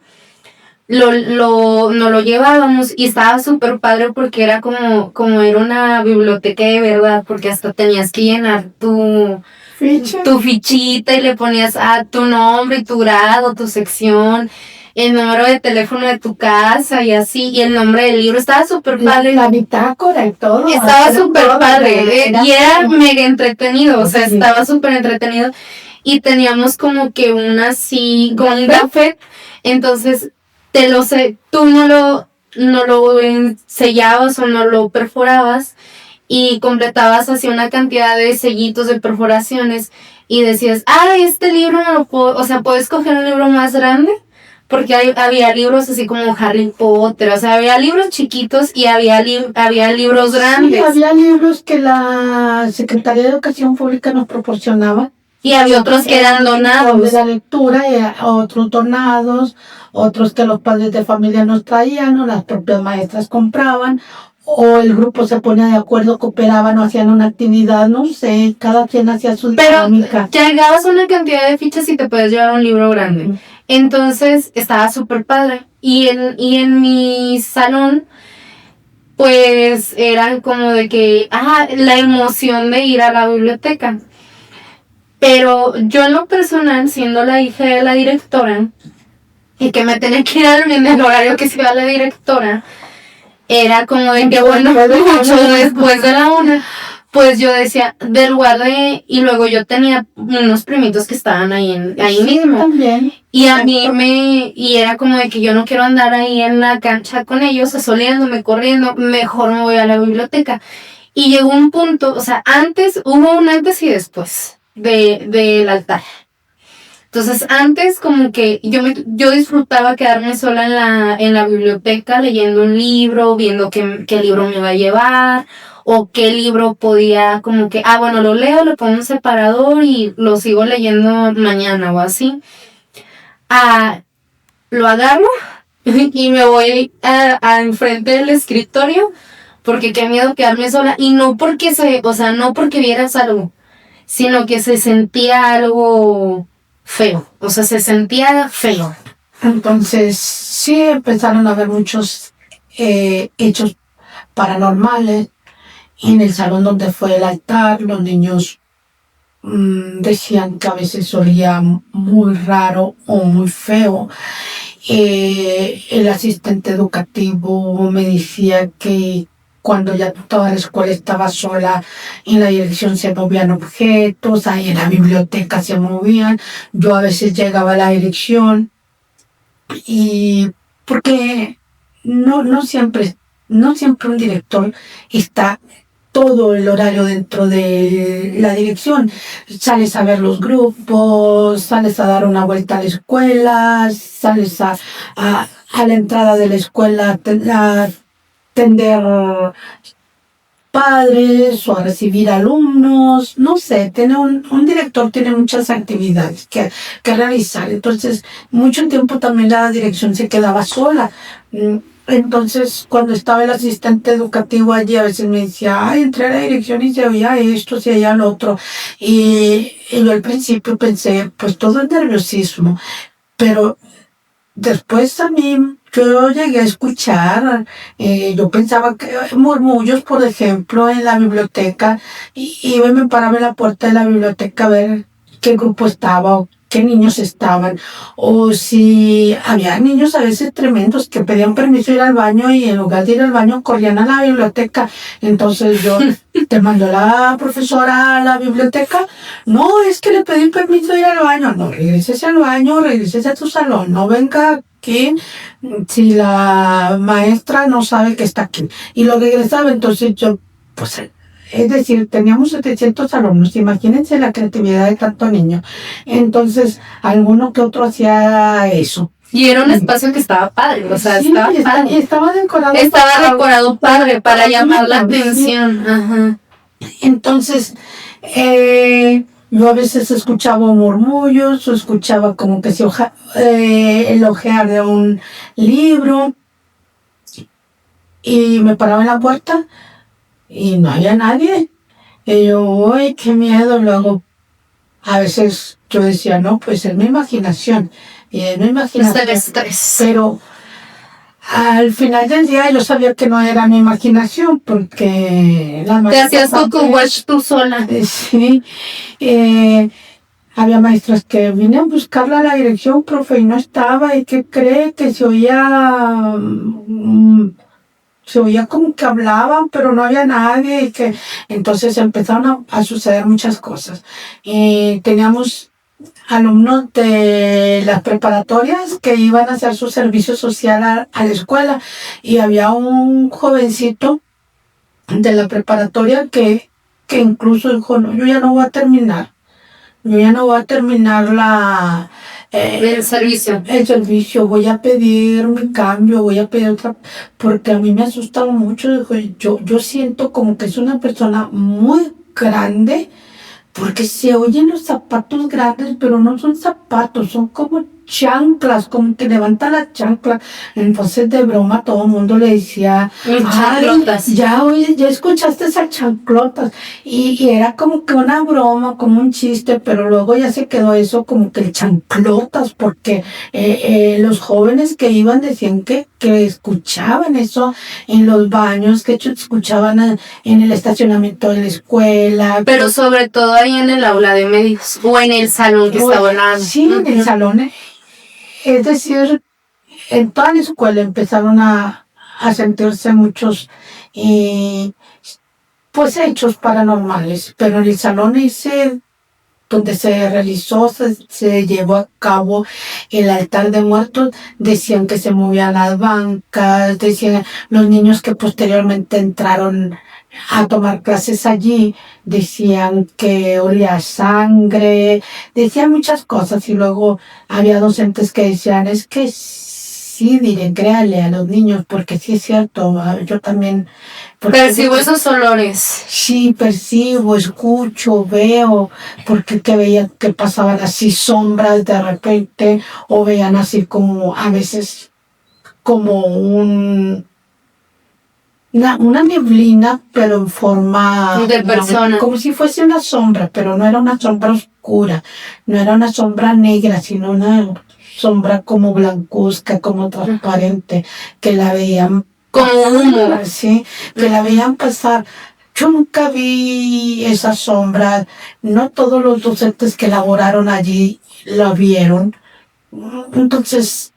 nos lo llevábamos y estaba súper padre porque era como era una biblioteca de verdad, porque hasta tenías que llenar tu fichita y le ponías tu nombre y tu grado, tu sección. el número de teléfono de tu casa y así, y el nombre del libro. Estaba súper padre. La bitácora y todo. Estaba súper padre. Y era mega entretenido, o sea, Sí. estaba súper entretenido. Y teníamos como que una así, con un gafet, entonces tú no lo sellabas o no lo perforabas y completabas así una cantidad de sellitos de perforaciones y decías, este libro no lo puedo, o sea, puedes coger un libro más grande, porque había libros así como Harry Potter, o sea, había libros chiquitos y había libros grandes. Sí, había libros que la Secretaría de Educación Pública nos proporcionaba. Y había otros que eran donados. De la lectura, y otros donados, otros que los padres de familia nos traían, o las propias maestras compraban, o el grupo se ponía de acuerdo, cooperaban o hacían una actividad, no sé, cada quien hacía su dinámica. Pero llegabas a una cantidad de fichas y te podías llevar un libro grande. Uh-huh. Entonces estaba súper padre. Y en mi salón, pues eran como de que, la emoción de ir a la biblioteca. Pero yo en lo personal, siendo la hija de la directora, y que me tenía que ir en el horario que se iba la directora, era como de que, bueno, mucho después de la 1, pues yo decía, del lugar de... Y luego yo tenía unos primitos que estaban ahí mismo. También. Y a mí y era como de que yo no quiero andar ahí en la cancha con ellos, asoleándome, corriendo, mejor me voy a la biblioteca. Y llegó un punto, o sea, hubo un antes y después del altar. Entonces antes como que yo disfrutaba quedarme sola en la biblioteca leyendo un libro, viendo qué libro me iba a llevar, o qué libro podía como que, bueno, lo leo, lo pongo en un separador y lo sigo leyendo mañana o así. Lo agarro y me voy a enfrente del escritorio porque qué miedo quedarme sola, y no porque no porque vieras algo, sino que se sentía algo feo, o sea, se sentía feo. Entonces, sí empezaron a haber muchos hechos paranormales. En el salón donde fue el altar, los niños decían que a veces olía muy raro o muy feo. El asistente educativo me decía que cuando ya toda la escuela estaba sola, en la dirección se movían objetos, ahí en la biblioteca se movían. Yo a veces llegaba a la dirección y porque no siempre un director está todo el horario dentro de la dirección. Sales a ver los grupos, sales a dar una vuelta a la escuela, sales a la entrada de la escuela a atender padres o a recibir alumnos, no sé, un director tiene muchas actividades que realizar. Entonces, mucho tiempo también la dirección se quedaba sola. Entonces, cuando estaba el asistente educativo allí, a veces me decía, entré a la dirección y se oía esto, se oía lo otro. Y yo al principio pensé, pues todo es nerviosismo. Pero después también yo llegué a escuchar, yo pensaba que murmullos, por ejemplo, en la biblioteca, y me paraba en la puerta de la biblioteca a ver qué grupo estaba o qué niños estaban, o si había niños a veces tremendos que pedían permiso de ir al baño y en lugar de ir al baño corrían a la biblioteca. Entonces yo, ¿te mandó la profesora a la biblioteca? No, es que le pedí permiso de ir al baño. No, regrésese al baño, regrésese a tu salón, no venga aquí si la maestra no sabe que está aquí. Y lo regresaba. Entonces yo, pues, es decir, teníamos 700 alumnos, imagínense la creatividad de tanto niño. Entonces, alguno que otro hacía eso. Y era un espacio que estaba padre, o sea, sí, estaba padre. Estaba decorado. Estaba decorado padre para llamar la atención. Sí. Ajá. Entonces, yo a veces escuchaba murmullos, o escuchaba como que el ojear de un libro, y me paraba en la puerta y no había nadie. Y yo, uy, qué miedo. Luego, a veces yo decía, no, pues es mi imaginación. Y es mi imaginación. Estrés. Pero al final del día yo sabía que no era mi imaginación, porque te hacías tu watch tú sola. Sí. Había maestras que vine a buscarla a la dirección, profe, y no estaba, y que cree que se oía como que hablaban, pero no había nadie, y que entonces empezaron a suceder muchas cosas. Teníamos alumnos de las preparatorias que iban a hacer su servicio social a la escuela, y había un jovencito de la preparatoria que incluso dijo, no, yo ya no voy a terminar. Yo ya no voy a terminar El servicio. el servicio, voy a pedir mi cambio, voy a pedir otra, porque a mí me asusta mucho. Yo siento como que es una persona muy grande, porque se oyen los zapatos grandes, pero no son zapatos, son como chanclas, como que levanta la chancla. Entonces de broma todo el mundo le decía, Chanclotas. ya escuchaste esas chanclotas. Y era como que una broma, como un chiste, pero luego ya se quedó eso como que chanclotas, porque los jóvenes que iban decían que escuchaban eso en los baños, que escuchaban en el estacionamiento de la escuela. Pero sobre todo ahí en el aula de medios o en el salón que estaba al lado. Sí, en el salón. Es decir, en toda la escuela empezaron a sentirse muchos pues hechos paranormales, pero en el salón ese donde se realizó, se llevó a cabo el altar de muertos, decían que se movían las bancas, decían los niños que posteriormente entraron a tomar clases allí, decían que olía a sangre, decían muchas cosas, y luego había docentes que decían, es que sí, diré, créale a los niños, porque sí es cierto, yo también... Percibo esos olores. Sí, percibo, escucho, veo, porque que veían que pasaban así sombras de repente, o veían así como, a veces, como una neblina, pero en forma de persona. Como si fuese una sombra, pero no era una sombra oscura, no era una sombra negra, sino una sombra como blancuzca, como transparente, que la veían como humo. Sí, que la veían pasar. Yo nunca vi esa sombra, no todos los docentes que laboraron allí la vieron. Entonces,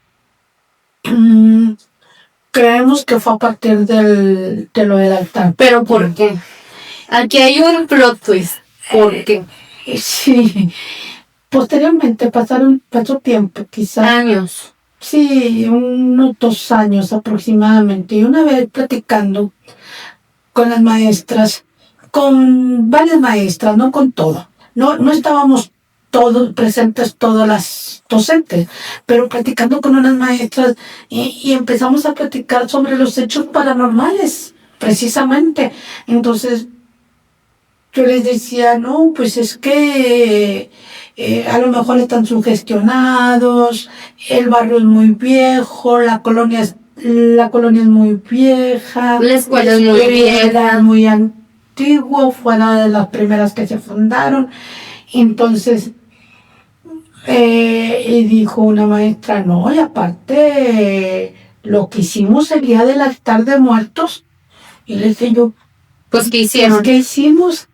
creemos que fue a partir de lo del altar. ¿Pero por qué? Aquí hay un plot twist. ¿Por qué? Sí. Posteriormente pasó tiempo, quizás. Años. Sí, unos 2 años aproximadamente. Y una vez platicando con las maestras, con varias maestras, no con todo. No estábamos todos presentes, todas las docentes, pero platicando con unas maestras y empezamos a platicar sobre los hechos paranormales, precisamente. Entonces, yo les decía, no, pues es que a lo mejor están sugestionados, el barrio es muy viejo, la colonia es muy vieja, la escuela es muy vieja, muy antiguo, fue una de las primeras que se fundaron. Entonces, y dijo una maestra, no, y aparte, lo que hicimos el día del altar de muertos, y le dije yo, pues ¿qué hicieron? ¿Qué hicimos?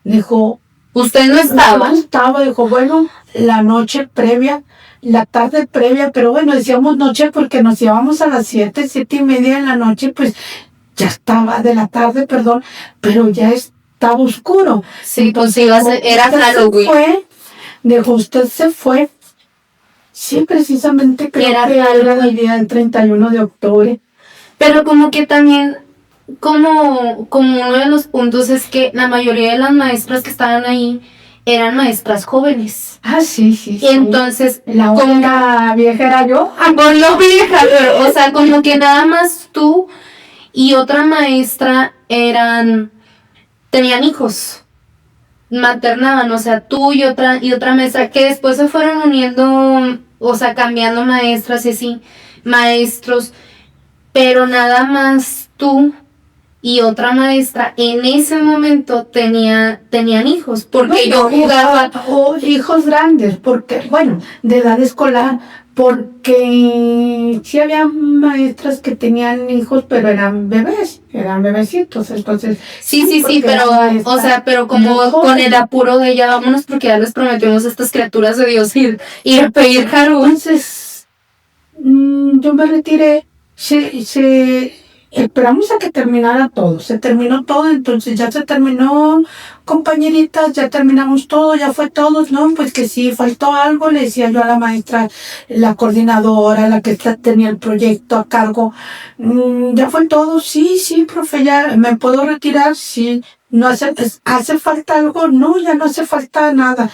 Dijo, ¿usted no estaba? No estaba, dijo, bueno, la noche previa, la tarde previa, pero bueno, decíamos noche porque nos íbamos a las 7:30 de la noche, pues ya estaba, de la tarde, perdón, pero ya estaba oscuro. Sí, entonces era Halloween. Dijo, usted se fue. Sí, precisamente creo que era el día del 31 de octubre. Pero como que también, como uno de los puntos es que la mayoría de las maestras que estaban ahí eran maestras jóvenes. Ah, sí. Y entonces, la única vieja era yo. Con lo vieja, pero, o sea, como que nada más tú y otra maestra tenían hijos. Maternaban, o sea, tú y otra maestra que después se fueron uniendo, o sea, cambiando maestras y así, maestros, pero nada más tú y otra maestra en ese momento tenían hijos, porque yo jugaba. O hijos grandes, porque, bueno, de edad escolar, porque sí había maestras que tenían hijos, pero eran bebecitos, entonces. Sí, porque pero, era maestra o sea, pero muy como joven. con el apuro de ya vámonos porque ya les prometimos a estas criaturas de Dios ir a pedir Haru. Entonces, yo me retiré, esperamos a que terminara todo, se terminó todo, entonces ya se terminó, compañeritas, ya terminamos todo, ya fue todo, no, pues que sí, faltó algo, le decía yo a la maestra, la coordinadora, la que tenía el proyecto a cargo, ya fue todo, sí, profe, ya me puedo retirar, sí. No hace falta algo, no, ya no hace falta nada.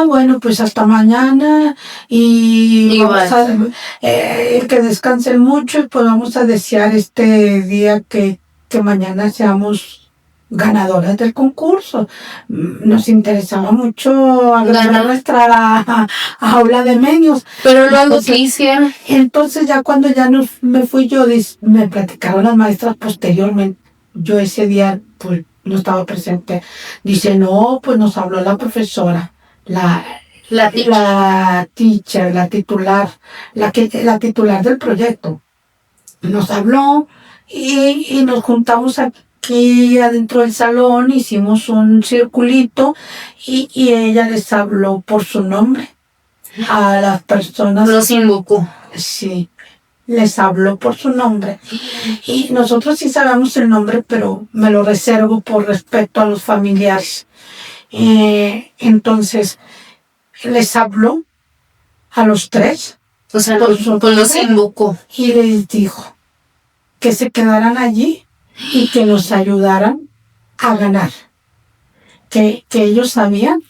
Bueno, pues hasta mañana y vamos que descansen mucho y pues vamos a desear este día que mañana seamos ganadoras del concurso. Nos interesaba mucho ganar nuestra aula de medios. Pero luego, ¿qué hicieron? Entonces ya cuando me fui yo, me platicaron las maestras posteriormente. Yo ese día pues no estaba presente. Dice, no, pues nos habló la profesora, la teacher, la titular del proyecto. Nos habló y nos juntamos aquí adentro del salón, hicimos un circulito y ella les habló por su nombre a las personas. Los invocó. Sí, les habló por su nombre. Y nosotros sí sabemos el nombre, pero me lo reservo por respeto a los familiares. Entonces, les habló a los tres. O sea, los invocó. Y les dijo que se quedaran allí y que nos ayudaran a ganar. Que ellos sabían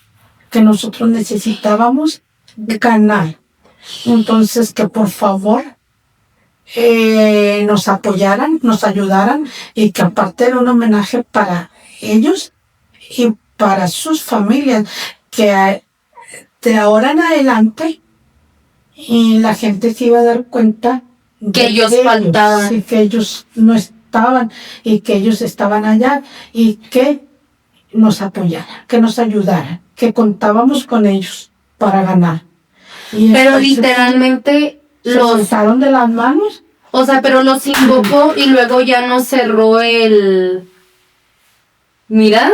que nosotros necesitábamos ganar. Entonces, que por favor nos apoyaran, nos ayudaran y que aparte era un homenaje para ellos y para sus familias, que de ahora en adelante y la gente se iba a dar cuenta que ellos faltaban y que ellos no estaban y que ellos estaban allá y que nos apoyaran, que nos ayudaran, que contábamos con ellos para ganar. Pero literalmente los soltaron de las manos. O sea, pero los invocó y luego ya no cerró el... ¿Mira?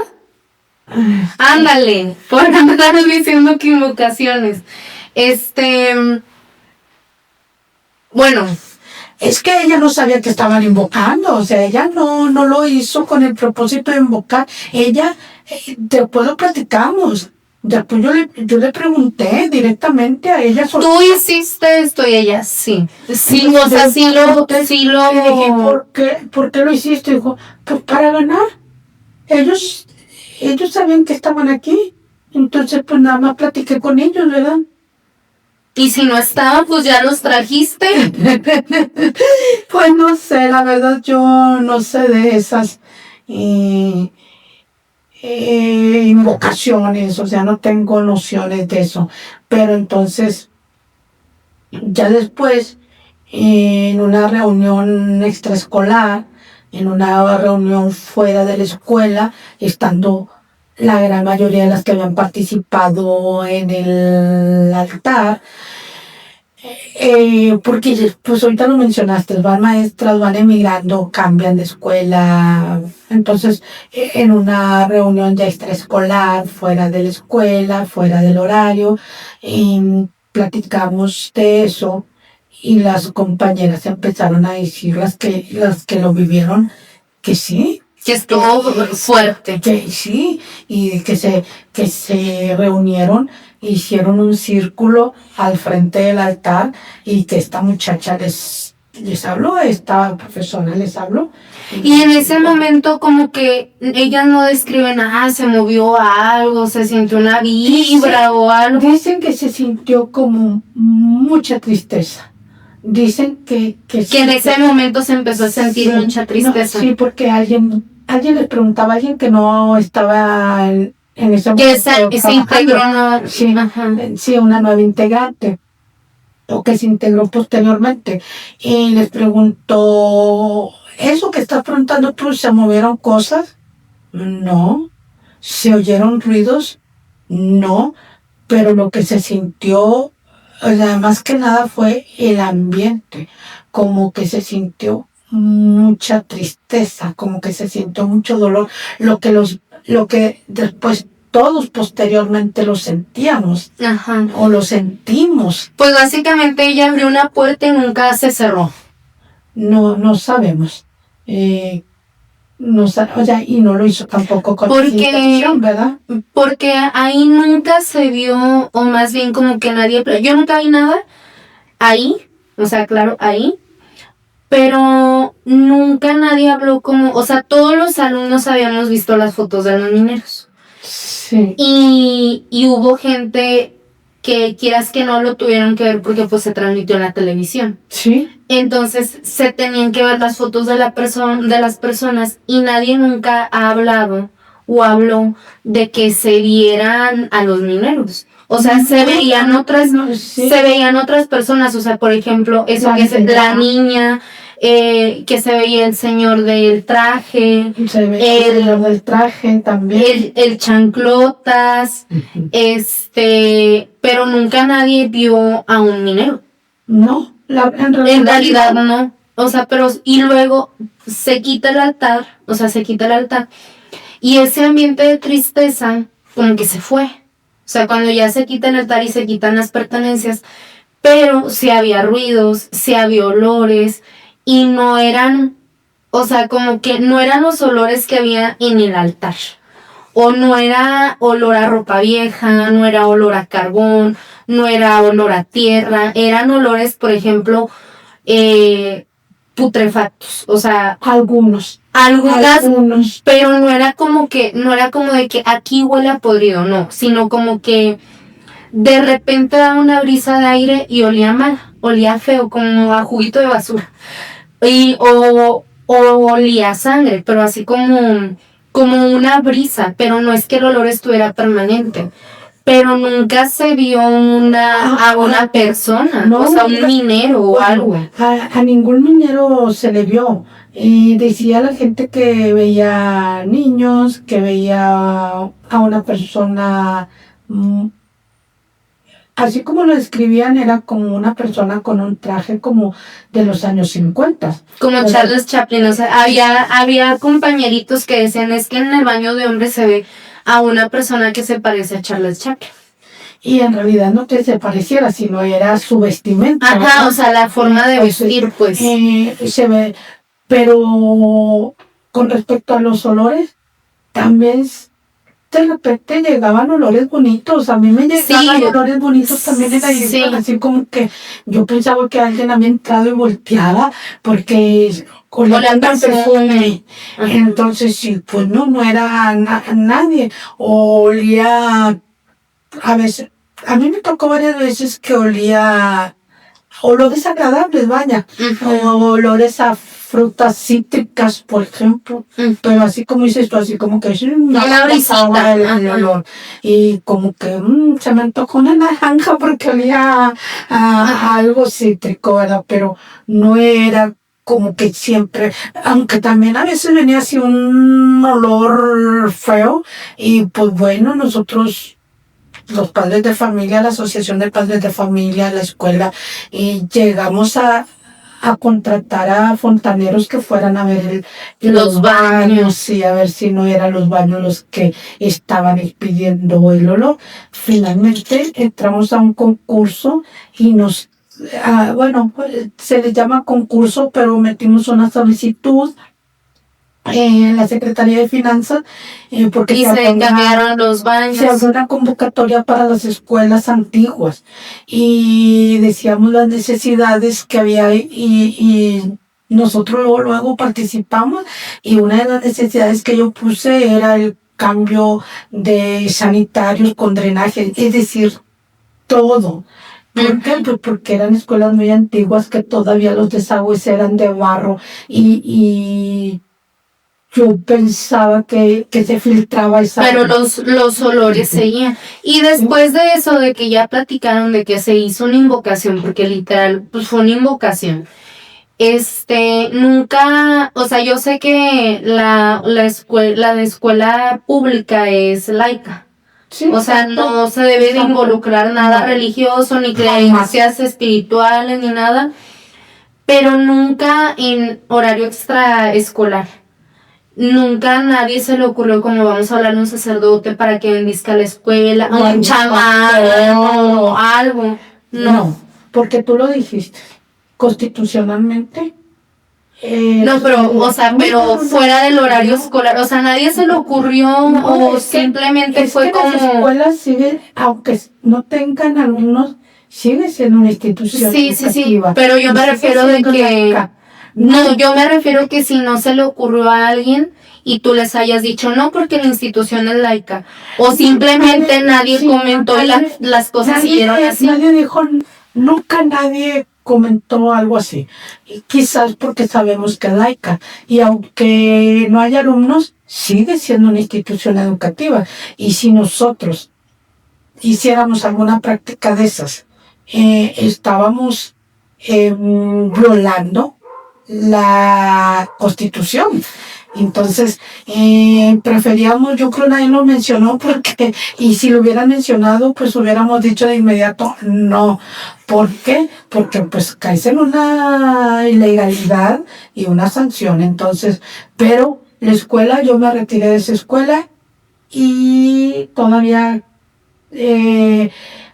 Ándale, por no estar diciendo que invocaciones. Bueno, es que ella no sabía que estaban invocando, o sea, ella no lo hizo con el propósito de invocar. Ella, después lo platicamos, después yo le pregunté directamente a ella. ¿Tú hiciste esto? Y ella, sí, o sea, sí lo... Dije, ¿por qué lo hiciste? Dijo, pues para ganar. Ellos sabían que estaban aquí, entonces pues nada más platiqué con ellos, ¿verdad? Y si no estaban, pues ya los trajiste. Pues no sé, la verdad yo no sé de esas invocaciones, o sea, no tengo nociones de eso. Pero entonces, ya después, en una reunión extraescolar, en una reunión fuera de la escuela, estando la gran mayoría de las que habían participado en el altar, porque pues ahorita lo mencionaste, van maestras, van emigrando, cambian de escuela, entonces en una reunión ya extraescolar, fuera de la escuela, fuera del horario, platicamos de eso y las compañeras empezaron a decir, las que lo vivieron, que sí, que estuvo fuerte, que sí, y que se reunieron, hicieron un círculo al frente del altar y que esta muchacha les habló, esta profesora les habló. Y en ese momento como que ellas no describen, se movió algo, se sintió una vibra o algo. Dicen que se sintió como mucha tristeza. Dicen que en ese momento se empezó a sentir mucha tristeza. Sí, porque alguien les preguntaba a alguien que no estaba en ese momento. Que se integró, ¿no? Sí, una nueva integrante, o que se integró posteriormente. Y les preguntó eso que estás preguntando tú, ¿se movieron cosas? No. ¿Se oyeron ruidos? No. Pero lo que se sintió, o sea, más que nada fue el ambiente, como que se sintió mucha tristeza, como que se sintió mucho dolor, lo que después todos posteriormente lo sentíamos. Ajá. O lo sentimos. Pues básicamente ella abrió una puerta y nunca se cerró. No sabemos. O sea, y no lo hizo tampoco con intención, ¿verdad? Porque ahí nunca se vio, o más bien como que nadie, yo nunca vi nada ahí, o sea, claro, ahí, pero nunca nadie habló como, o sea, todos los alumnos habíamos visto las fotos de los mineros. Sí. Y hubo gente que quieras que no lo tuvieron que ver porque pues se transmitió en la televisión. Sí. Entonces se tenían que ver las fotos de las personas y nadie nunca ha hablado o habló de que se vieran a los mineros. O sea, se veían otras personas, o sea, por ejemplo, eso que es la niña, que se veía el señor del traje, se veía el señor del traje también, el chanclotas, pero nunca nadie vio a un minero. No, en realidad no. O sea, pero y luego se quita el altar, y ese ambiente de tristeza como que se fue. O sea, cuando ya se quita el altar y se quitan las pertenencias, pero sí había ruidos, sí había olores, y no eran, o sea, como que no eran los olores que había en el altar. O no era olor a ropa vieja, no era olor a carbón, no era olor a tierra, eran olores, por ejemplo, putrefactos, o sea, algunas, pero no era como de que aquí huele a podrido, no, sino como que de repente daba una brisa de aire y olía mal, olía feo, como a juguito de basura, o olía a sangre, pero así como una brisa, pero no es que el olor estuviera permanente. Pero nunca se vio a una persona, no, o sea, un minero o algo. A ningún minero se le vio. Decía la gente que veía niños, que veía a una persona, así como lo describían, era como una persona con un traje como de los años 50. Como Charles Chaplin, o sea, había compañeritos que decían, es que en el baño de hombres se ve a una persona que se parece a Charles Chaplin. Y en realidad no que se pareciera, sino era su vestimenta. Ajá, ¿verdad? O sea, la forma de vestir, pues. Se ve, pero con respecto a los olores, también de repente llegaban olores bonitos. A mí me llegaban olores bonitos también en la iglesia, así como que yo pensaba que alguien había entrado y volteaba, porque olía tan perfume. Entonces, sí, pues no era nadie. Olía, a veces, a mí me tocó varias veces que olía olores agradables, vaya, o olores a frutas cítricas, por ejemplo, pero así como dices tú, así como que una brisita, el olor, y como que se me antojó una naranja porque olía a algo cítrico, ¿verdad? Pero no era como que siempre, aunque también a veces venía así un olor feo, y pues bueno, nosotros, los padres de familia, la asociación de padres de familia, la escuela, y llegamos a contratar a fontaneros que fueran a ver los baños y a ver si no eran los baños los que estaban expidiendo el olor. Finalmente entramos a un concurso y se le llama concurso, pero metimos una solicitud en la Secretaría de Finanzas, porque se cambiaron los baños. Se abrió una convocatoria para las escuelas antiguas y decíamos las necesidades que había y nosotros luego participamos, y una de las necesidades que yo puse era el cambio de sanitarios con drenaje, es decir, todo. ¿Por qué? Pues porque eran escuelas muy antiguas que todavía los desagües eran de barro y yo pensaba que se filtraba esa... Pero los olores seguían. Y después de eso, de que ya platicaron de que se hizo una invocación, porque literal, pues fue una invocación. Nunca, o sea, yo sé que la de escuela pública es laica. Sí, O sea, exacto. no se debe de Exacto. involucrar nada No. religioso, ni Jamás. creencias espirituales, ni nada, pero nunca en horario extraescolar. Nunca a nadie se le ocurrió como vamos a hablar de un sacerdote para que bendizca la escuela, a un chamán o algo. No, porque tú lo dijiste. Constitucionalmente. No, pero, o sea, pero fuera del horario escolar, o sea, nadie se le ocurrió No, o es que- simplemente es fue que las como... escuelas siguen, aunque no tengan alumnos, sigue siendo una institución Sí, sí, sí, educativa. pero yo Y me sigue refiero de siendo que... laica. No, yo me refiero que si no se le ocurrió a alguien y tú les hayas dicho no porque la institución es laica, o simplemente nadie Sí, comentó y las cosas siguieron así. Nadie dijo, nunca nadie comentó algo así. Y quizás porque sabemos que es laica. Y aunque no haya alumnos, sigue siendo una institución educativa. Y si nosotros hiciéramos alguna práctica de esas, estábamos violando la Constitución. Entonces, preferíamos, yo creo nadie lo mencionó porque, y si lo hubieran mencionado, pues hubiéramos dicho de inmediato no. ¿Por qué? Porque pues caes en una ilegalidad y una sanción. Entonces, pero la escuela, yo me retiré de esa escuela y todavía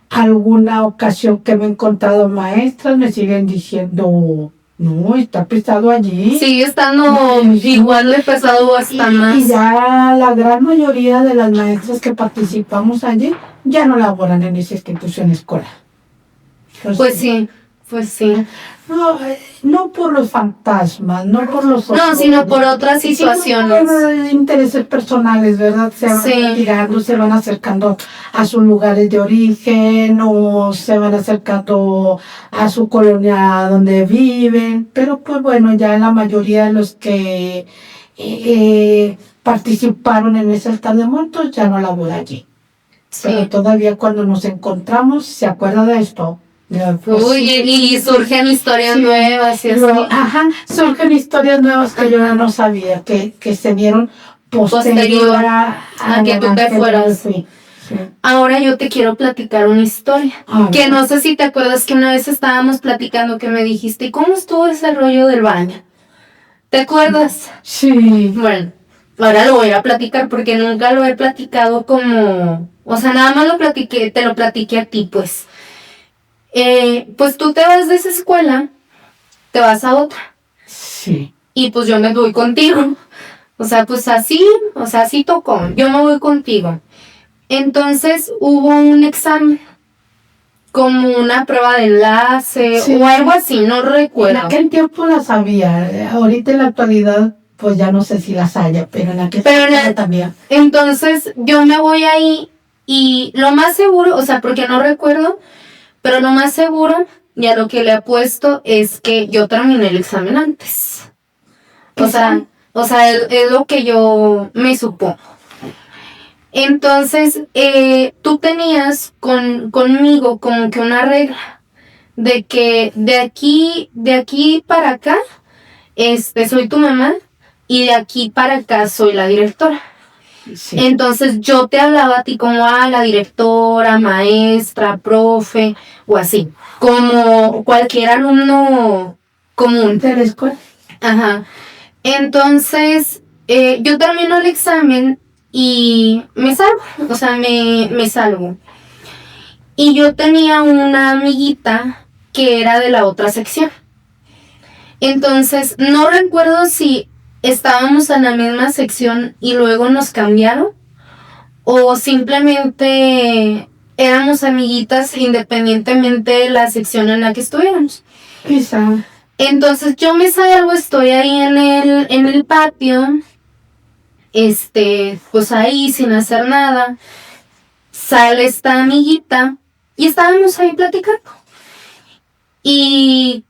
alguna ocasión que me he encontrado maestras me siguen diciendo, no, está pesado allí. Sigue estando igual de pesado o hasta más. Y ya la gran mayoría de las maestras que participamos allí ya no laboran en esa institución escolar. Entonces, Pues sí. no por los fantasmas, no por los... No, sino por otras situaciones. Sino por intereses personales, ¿verdad? Se van retirando, se van acercando a sus lugares de origen o se van acercando a su colonia donde viven. Pero pues bueno, ya la mayoría de los que participaron en ese altar de muertos ya no laboran allí. Sí. Pero todavía cuando nos encontramos, ¿se acuerda de esto? Uy, y surgen historias nuevas y así. Ajá, surgen historias nuevas que yo no sabía, que se dieron posterior a que tú te fueras. Sí. Ahora yo te quiero platicar una historia. Que no sé si te acuerdas que una vez estábamos platicando que me dijiste, ¿cómo estuvo ese rollo del baño? ¿Te acuerdas? Sí. Bueno, ahora lo voy a platicar porque nunca lo he platicado como... O sea, nada más te lo platiqué a ti, pues. Pues tú te vas de esa escuela, te vas a otra. Sí. Y pues yo me voy contigo. O sea, pues así tocó. Yo me voy contigo. Entonces hubo un examen, como una prueba de enlace o algo así, no recuerdo. En aquel tiempo las había, ahorita en la actualidad pues ya no sé si las haya, pero en aquel tiempo también. Entonces yo me voy ahí y lo más seguro, o sea, porque no recuerdo, pero lo más seguro, y a lo que le apuesto, es que yo terminé el examen antes. O sea, es lo que yo me supongo. Entonces, tú tenías conmigo como que una regla de que de aquí para acá, soy tu mamá y de aquí para acá soy la directora. Sí. Entonces yo te hablaba a ti como la directora, maestra, profe o así, como cualquier alumno común. ¿De la escuela? Ajá. Entonces yo termino el examen y me salgo, o sea, me salgo. Y yo tenía una amiguita que era de la otra sección. Entonces no recuerdo si estábamos en la misma sección y luego nos cambiaron o simplemente éramos amiguitas independientemente de la sección en la que estuviéramos. Quizá. Entonces yo me salgo, estoy ahí en el patio, pues ahí sin hacer nada, sale esta amiguita y estábamos ahí platicando. Y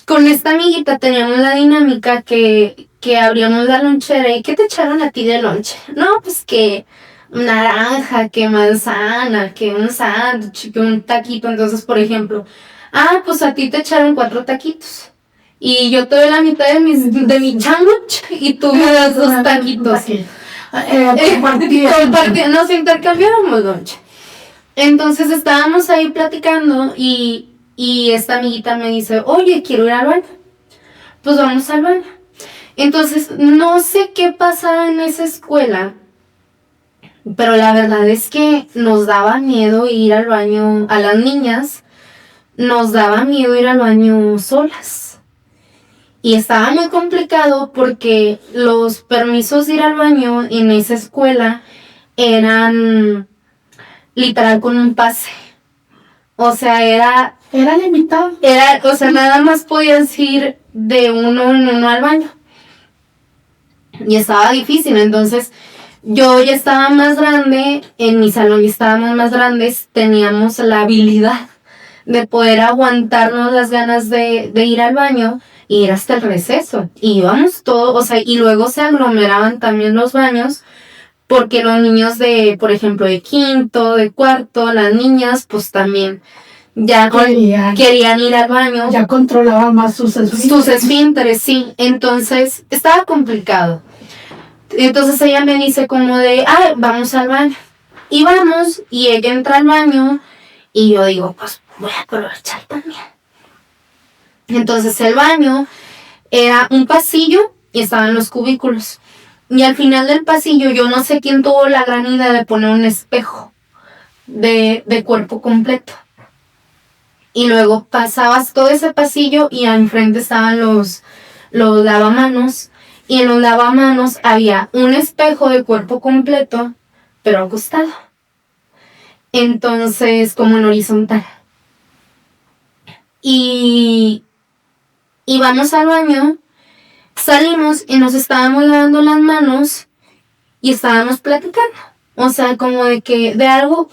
con esta amiguita teníamos la dinámica que abríamos la lonchera y ¿qué te echaron a ti de lonche? No, pues que naranja, que manzana, que un sándwich, que un taquito. Entonces, por ejemplo, pues a ti te echaron 4 taquitos. y yo te doy la mitad de mi sándwich y tú me das 2 taquitos. Nos intercambiábamos lonche. Entonces estábamos ahí platicando y esta amiguita me dice, oye, quiero ir al baño. Pues vamos al baño. Entonces, no sé qué pasaba en esa escuela, pero la verdad es que nos daba miedo ir al baño, a las niñas, nos daba miedo ir al baño solas. Y estaba muy complicado porque los permisos de ir al baño en esa escuela eran literal con un pase. O sea, era limitado. O sea, nada más podías ir de uno en uno al baño. Y estaba difícil, entonces yo ya estaba más grande, en mi salón ya estábamos más grandes, teníamos la habilidad de poder aguantarnos las ganas de ir al baño y ir hasta el receso. Y íbamos todos, o sea, y luego se aglomeraban también los baños, porque los niños de, por ejemplo, de quinto, de cuarto, las niñas, pues también ya querían ir al baño. Ya controlaban más sus esfínteres. Sus esfínteres, sí. Entonces, estaba complicado. Entonces ella me dice como de, vamos al baño. Y vamos, y ella entra al baño, y yo digo, pues voy a aprovechar también. Entonces el baño era un pasillo y estaban los cubículos. Y al final del pasillo, yo no sé quién tuvo la gran idea de poner un espejo de cuerpo completo. Y luego pasabas todo ese pasillo y enfrente estaban los lavamanos. Y en los lavamanos había un espejo de cuerpo completo, pero acostado. Entonces, como en horizontal. Y vamos al baño, salimos y nos estábamos lavando las manos y estábamos platicando. O sea, como de algo,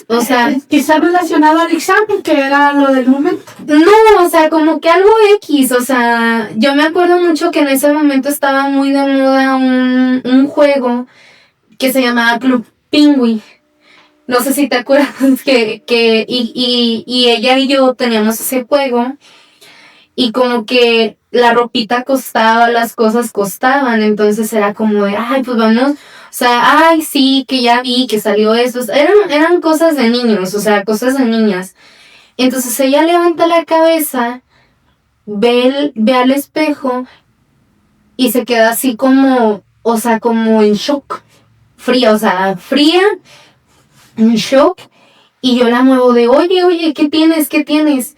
o sea... quizás relacionado al examen, que era lo del momento. No, o sea, como que algo X, o sea, yo me acuerdo mucho que en ese momento estaba muy de moda un juego que se llamaba Club Penguin. No sé si te acuerdas y ella y yo teníamos ese juego y como que la ropita costaba, las cosas costaban, entonces era como de, pues vamos, o sea, sí, que ya vi que salió eso, eran cosas de niños, o sea, cosas de niñas. Entonces ella levanta la cabeza, ve al espejo y se queda así como, o sea, como en shock, fría, en shock, y yo la muevo de, oye, ¿qué tienes?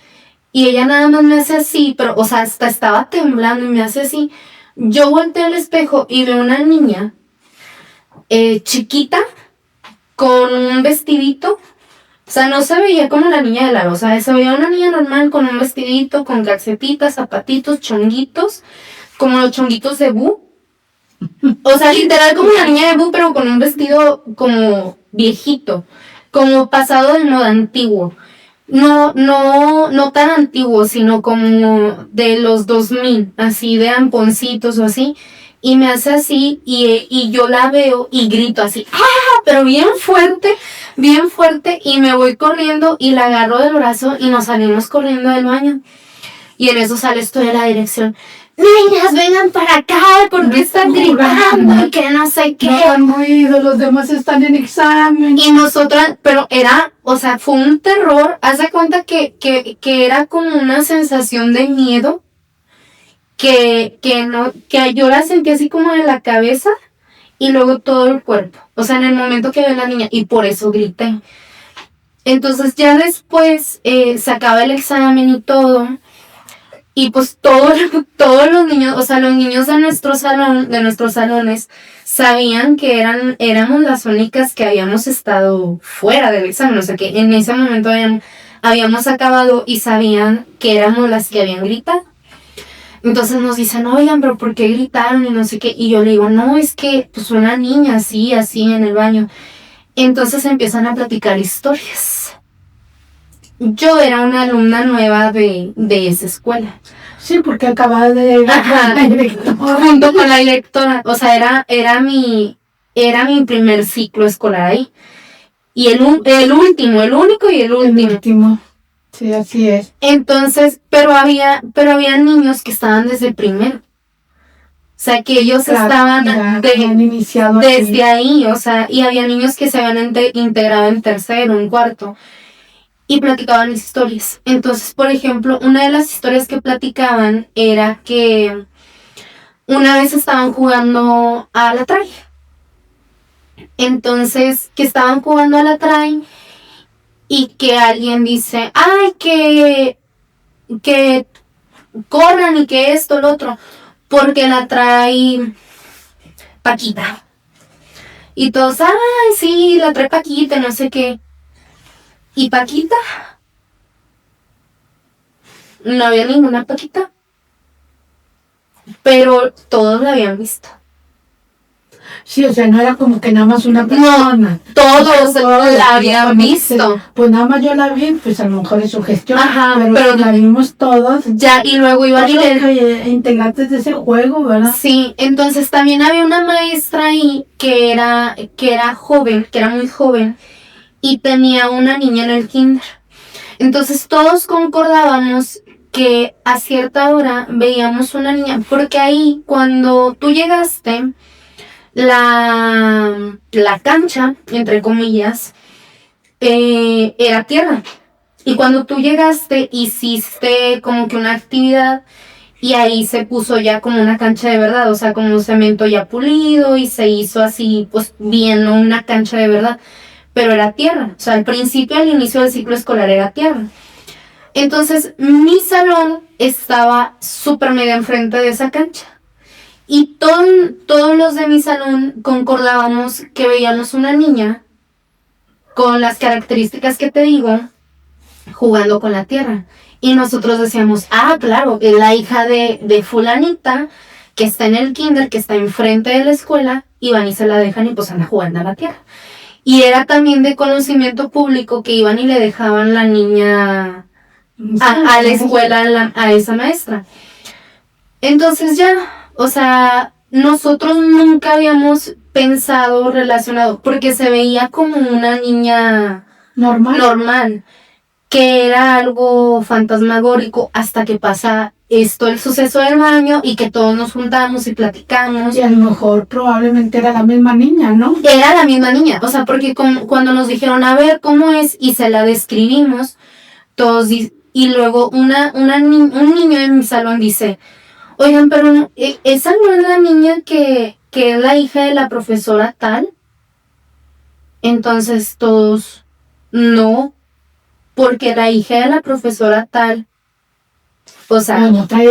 Y ella nada más me hace así, pero, o sea, hasta estaba temblando y me hace así. Yo volteo al espejo y veo una niña chiquita con un vestidito. O sea, no se veía como la niña de la rosa, se veía una niña normal con un vestidito, con calcetitas, zapatitos, chonguitos, como los chonguitos de Boo. O sea, literal como la niña de Boo, pero con un vestido como viejito, como pasado de moda, antiguo. No tan antiguo, sino como de los 2000, así de amponcitos o así. Y me hace así y yo la veo y grito así, pero bien fuerte, y me voy corriendo y la agarro del brazo y nos salimos corriendo del baño. Y en eso sale esto de la dirección. Niñas, vengan para acá, porque están gritando, que no sé qué. No han ruido, los demás están en examen. Y nosotras, pero era, o sea, fue un terror. Haz de cuenta que era como una sensación de miedo. Que yo la sentí así como en la cabeza y luego todo el cuerpo. O sea, en el momento que ve la niña, y por eso grité. Entonces ya después se acaba el examen y todo. Y pues todos los niños, o sea, los niños de nuestros salones, sabían que éramos las únicas que habíamos estado fuera del examen. O sea, que en ese momento habíamos acabado y sabían que éramos las que habían gritado. Entonces nos dicen, oigan, pero ¿por qué gritaron? Y no sé qué. Y yo le digo, no, es que pues una niña así en el baño. Entonces empiezan a platicar historias. Yo era una alumna nueva de esa escuela. Sí, porque acababa de llegar la directora. Junto con la directora. O sea, era mi primer ciclo escolar ahí. Y el último, el único y el último. Sí, así es. Entonces, había niños que estaban desde primero. O sea, que ellos Claro, estaban ya habían iniciado desde ahí, o sea, y había niños que se habían integrado en tercero, en cuarto, y platicaban las historias. Entonces, por ejemplo, una de las historias que platicaban era que una vez estaban jugando a la tray. Entonces, que estaban jugando a la tray y que alguien dice, ay, que corran y que esto, lo otro, porque la trae Paquita. Y todos, ay, sí, la trae Paquita, no sé qué. ¿Y Paquita? No había ninguna Paquita. Pero todos la habían visto. Sí, o sea, no era como que nada más una persona. Todos la habían visto. Pues nada más yo la vi, pues a lo mejor es su gestión. Ajá, pero la vimos todos. Ya, y luego iban integrantes de ese juego, ¿verdad? Sí, entonces también había una maestra ahí que era joven, que era muy joven, y tenía una niña en el kinder. Entonces todos concordábamos que a cierta hora veíamos una niña, porque ahí cuando tú llegaste, la cancha, entre comillas, era tierra. Y cuando tú llegaste, hiciste como que una actividad y ahí se puso ya como una cancha de verdad, o sea, como un cemento ya pulido y se hizo así, pues bien, ¿no? Una cancha de verdad. Pero era tierra, o sea, al principio, al inicio del ciclo escolar era tierra. Entonces, mi salón estaba súper mega enfrente de esa cancha. Y todos los de mi salón concordábamos que veíamos una niña con las características que te digo, jugando con la tierra. Y nosotros decíamos, ah, claro, es la hija de fulanita, que está en el kinder, que está enfrente de la escuela, y van y se la dejan y pues anda jugando a la tierra. Y era también de conocimiento público que iban y le dejaban la niña a la escuela, a esa maestra. Entonces ya, o sea, nosotros nunca habíamos pensado relacionado, porque se veía como una niña normal, que era algo fantasmagórico hasta que pasa esto, el suceso del baño, y que todos nos juntamos y platicamos. Y a lo mejor probablemente era la misma niña, ¿no? Era la misma niña, o sea, porque cuando nos dijeron, a ver, ¿cómo es? Y se la describimos, todos, y luego un niño en mi salón dice, oigan, pero esa no es la niña que es la hija de la profesora tal. Entonces todos, no, porque la hija de la profesora tal, o sea, no trae,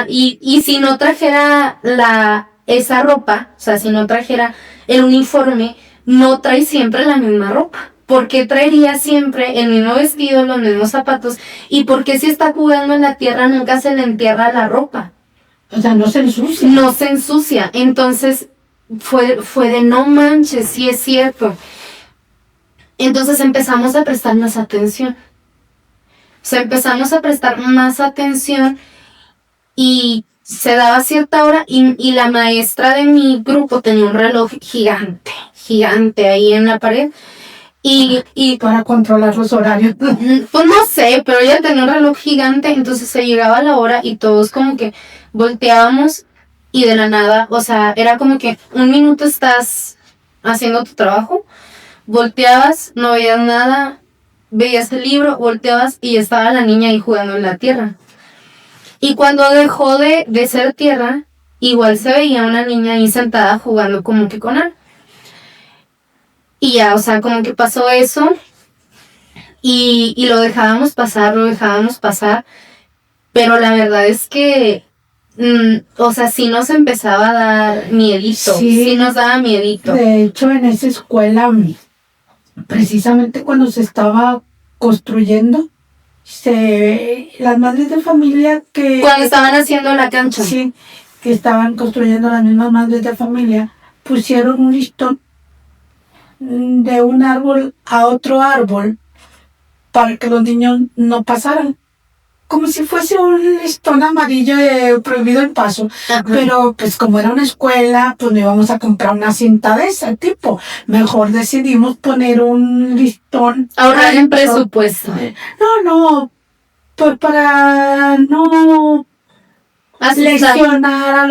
y si no trajera esa ropa, o sea, si no trajera el uniforme, no trae siempre la misma ropa. ¿Por qué traería siempre el mismo vestido, los mismos zapatos? ¿Y por qué si está jugando en la tierra nunca se le entierra la ropa? O sea, no se ensucia. No se ensucia. Entonces fue de no manches, sí es cierto. Entonces empezamos a prestar más atención. O sea, empezamos a prestar más atención y se daba cierta hora y la maestra de mi grupo tenía un reloj gigante ahí en la pared. Y para controlar los horarios. Pues no sé, pero ella tenía un reloj gigante, entonces se llegaba la hora y todos como que volteábamos y de la nada, o sea, era como que un minuto estás haciendo tu trabajo, volteabas, no veías nada, veías el libro, volteabas y estaba la niña ahí jugando en la tierra. Y cuando dejó de ser tierra, igual se veía una niña ahí sentada jugando como que con él. Y ya, o sea, como que pasó eso y lo dejábamos pasar, pero la verdad es que, o sea, sí nos empezaba a dar miedito, sí nos daba miedito. De hecho, en esa escuela, precisamente cuando se estaba construyendo, las madres de familia que... Cuando estaban haciendo la cancha. Sí, que estaban construyendo las mismas madres de familia, pusieron un listón de un árbol a otro árbol para que los niños no pasaran. como si fuese un listón amarillo de prohibido el paso. Ajá. Pero pues como era una escuela, pues no íbamos a comprar una cinta de ese tipo. Mejor decidimos poner un listón. Ahorrar en ancho. presupuesto. No, pues para no Asustar. lesionar a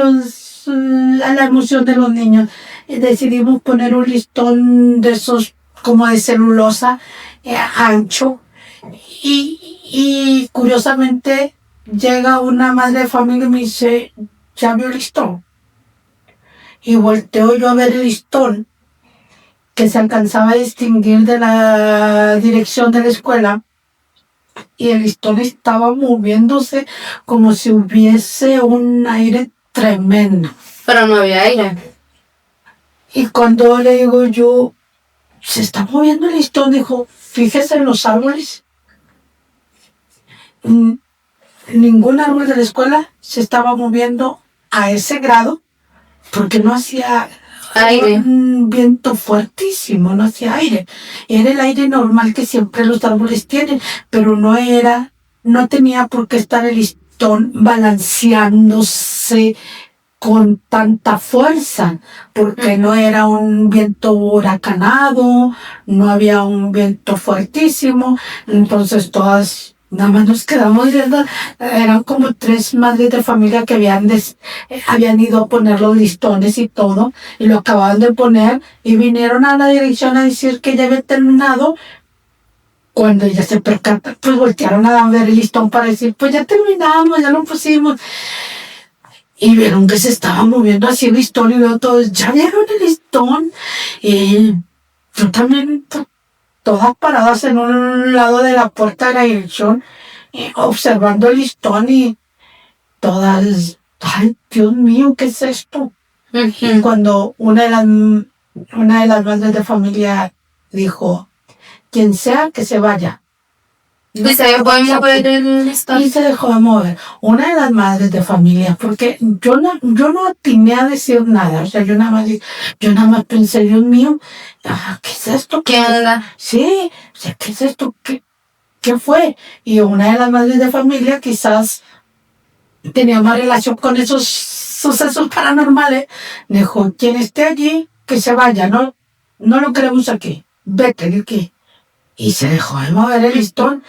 la emoción de los niños. Decidimos poner un listón de esos como de celulosa ancho. Y curiosamente llega una madre de familia y me dice, ¿ya vio el listón? Y volteo yo a ver el listón, que se alcanzaba a distinguir de la dirección de la escuela, y el listón estaba moviéndose como si hubiese un aire tremendo. Pero no había aire. Y cuando le digo yo, se está moviendo el listón, dijo, fíjese en los árboles. Ningún árbol de la escuela se estaba moviendo a ese grado porque no hacía Aire. un viento fuertísimo, no hacía aire. Era el aire normal que siempre los árboles tienen, pero no tenía por qué estar el listón balanceándose con tanta fuerza, porque no era un viento huracanado, no había un viento fuertísimo. Entonces todas nada más nos quedamos viendo. Eran como 3 madres de familia que habían ido a poner los listones y todo, y lo acababan de poner, y vinieron a la dirección a decir que ya había terminado. Cuando ya se percatan, pues voltearon a ver el listón para decir, pues ya terminamos, ya lo pusimos. Y vieron que se estaba moviendo así el listón, y luego todos, ¿ya vieron el listón? Y yo también, pues, todas paradas en un lado de la puerta de la dirección, observando el listón, y todas, ay, Dios mío, ¿qué es esto? Y cuando una de las madres de familia dijo, quien sea que se vaya. Y se puede mover el listón. Y se dejó de mover. Una de las madres de familia, porque yo no atiné a decir nada. O sea, yo nada más pensé, Dios mío, ¿qué es esto? ¿Qué onda? Sí, o sea, ¿qué es esto? ¿Qué fue? Y una de las madres de familia quizás tenía más relación con esos sucesos paranormales. Dijo, quien esté allí, que se vaya, no lo queremos aquí. Vete de aquí. Y se dejó de mover el listón,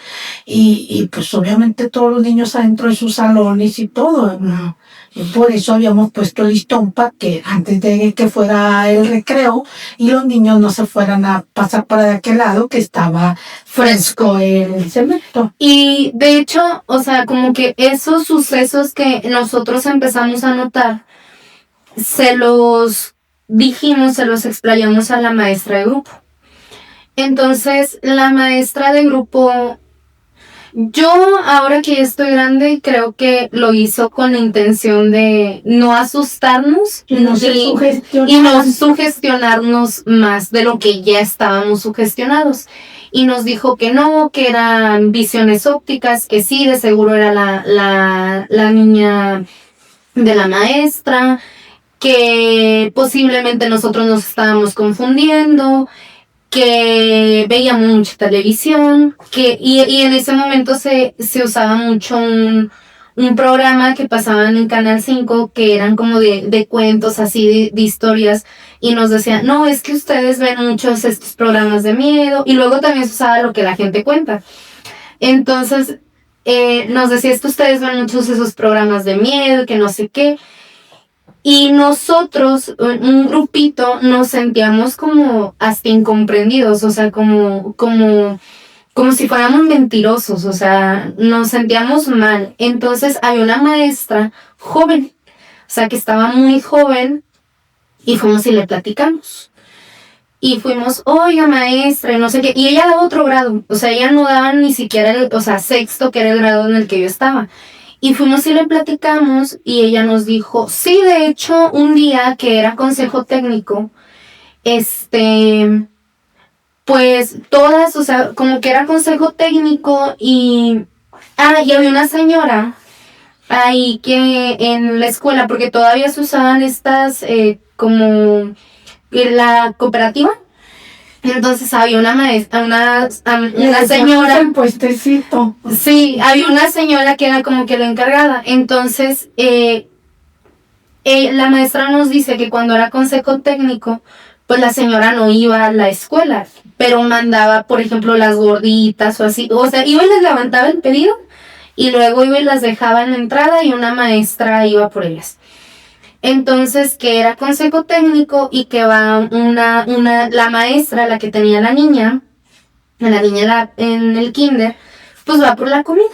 y pues obviamente todos los niños adentro de sus salones y todo, ¿no? Y por eso habíamos puesto el listón para que antes de que fuera el recreo y los niños no se fueran a pasar para de aquel lado, que estaba fresco el cemento. Y de hecho, o sea, como que esos sucesos que nosotros empezamos a notar, se los explayamos a la maestra de grupo. Entonces, la maestra de grupo, yo ahora que ya estoy grande, creo que lo hizo con la intención de no asustarnos Y no sugestionarnos más de lo que ya estábamos sugestionados. Y nos dijo que no, que eran visiones ópticas, que sí, de seguro era la niña de la maestra, que posiblemente nosotros nos estábamos confundiendo, que veíamos mucha televisión, y en ese momento se usaba mucho un programa que pasaban en Canal 5, que eran como de cuentos así, de historias, y nos decían, no, es que ustedes ven muchos estos programas de miedo, y luego también se usaba lo que la gente cuenta. Entonces, nos decía, es que ustedes ven muchos esos programas de miedo, que no sé qué. Y nosotros, un grupito, nos sentíamos como hasta incomprendidos, o sea, como si fuéramos mentirosos, o sea, nos sentíamos mal. Entonces había una maestra joven, o sea, que estaba muy joven, y fuimos y le platicamos. Y fuimos, oiga maestra, y no sé qué, y ella daba otro grado, o sea, ella no daba ni siquiera, sexto, que era el grado en el que yo estaba. Y fuimos y le platicamos, y ella nos dijo, sí, de hecho, un día que era consejo técnico, pues todas, o sea, como que era consejo técnico, y había una señora ahí que en la escuela, porque todavía se usaban estas, como la cooperativa. Entonces había una maestra, una Le señora. decíamos el puestecito. Sí, había una señora que era como que la encargada. Entonces, la maestra nos dice que cuando era consejo técnico, pues la señora no iba a la escuela, pero mandaba, por ejemplo, las gorditas o así. O sea, iba y les levantaba el pedido y luego iba y las dejaba en la entrada y una maestra iba por ellas. Entonces, que era consejo técnico y que va la maestra, la que tenía la niña era en el kinder, pues va por la comida.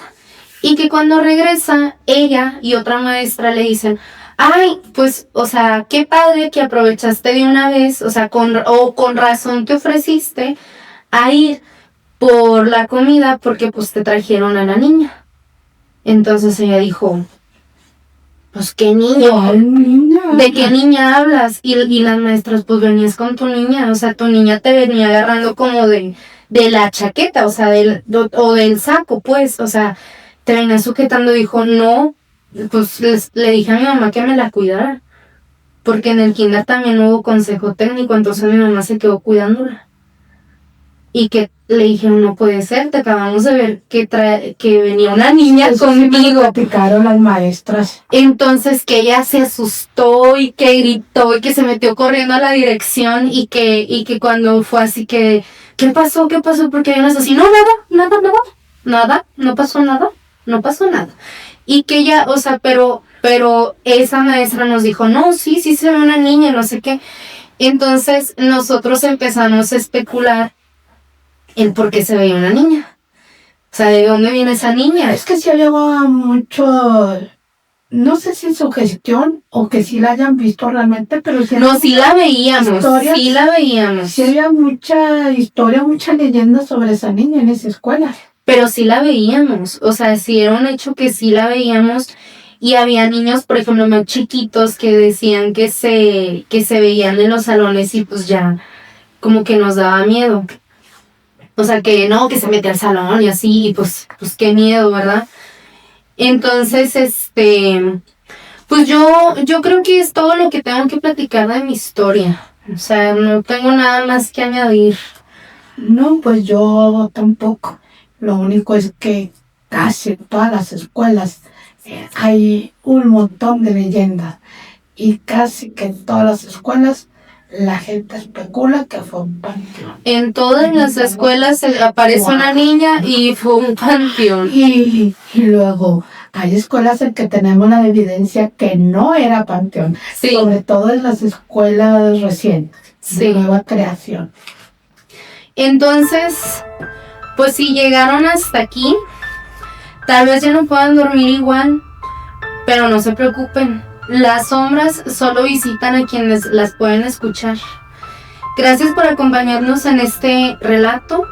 Y que cuando regresa, ella y otra maestra le dicen, ay, pues, o sea, qué padre que aprovechaste de una vez, o sea, con razón te ofreciste a ir por la comida porque pues te trajeron a la niña. Entonces ella dijo, pues qué niño, ¿Cuál niña? ¿de qué niña hablas? Y las maestras, pues venías con tu niña, o sea, tu niña te venía agarrando como de la chaqueta, o sea, o del saco, pues, o sea, te venía sujetando. Dijo, no, pues le dije a mi mamá que me la cuidara, porque en el kinder también hubo consejo técnico, entonces mi mamá se quedó cuidándola. Y que le dije, no puede ser, te acabamos de ver que venía una niña Eso sí me lo conmigo. platicaron las maestras. Entonces que ella se asustó y que gritó y que se metió corriendo a la dirección y que cuando fue así que, ¿qué pasó? ¿Qué pasó? Porque yo no sé así, no, nada, no pasó nada. Y que ella, o sea, pero esa maestra nos dijo, no, sí se ve una niña, no sé qué. Entonces nosotros empezamos a especular el por qué se veía una niña. O sea, ¿de dónde viene esa niña? Es que sí había mucho, no sé si sugestión o que sí la hayan visto realmente, pero sí, No, sí la veíamos, historias. sí la veíamos. Sí había mucha historia, mucha leyenda sobre esa niña en esa escuela. Pero sí la veíamos, o sea, sí era un hecho que sí la veíamos. Y había niños, por ejemplo, más chiquitos que decían que se veían en los salones y pues ya como que nos daba miedo. O sea, que no, que se mete al salón y así, y pues qué miedo, ¿verdad? Entonces, pues yo creo que es todo lo que tengo que platicar de mi historia. O sea, no tengo nada más que añadir. No, pues yo tampoco. Lo único es que casi en todas las escuelas hay un montón de leyendas. Y casi que en todas las escuelas la gente especula que fue un panteón. En todas las escuelas aparece una niña y fue un panteón. Y luego hay escuelas en que tenemos la evidencia que no era panteón. Sí. Sobre todo en las escuelas recientes, Sí. de nueva creación. Entonces, pues si llegaron hasta aquí, tal vez ya no puedan dormir igual, pero no se preocupen. Las sombras solo visitan a quienes las pueden escuchar. Gracias por acompañarnos en este relato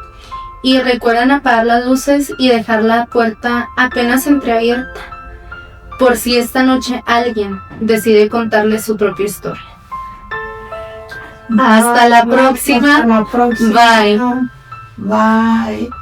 y recuerden apagar las luces y dejar la puerta apenas entreabierta, por si esta noche alguien decide contarles su propia historia. Hasta la próxima. Hasta la próxima. Bye. Bye.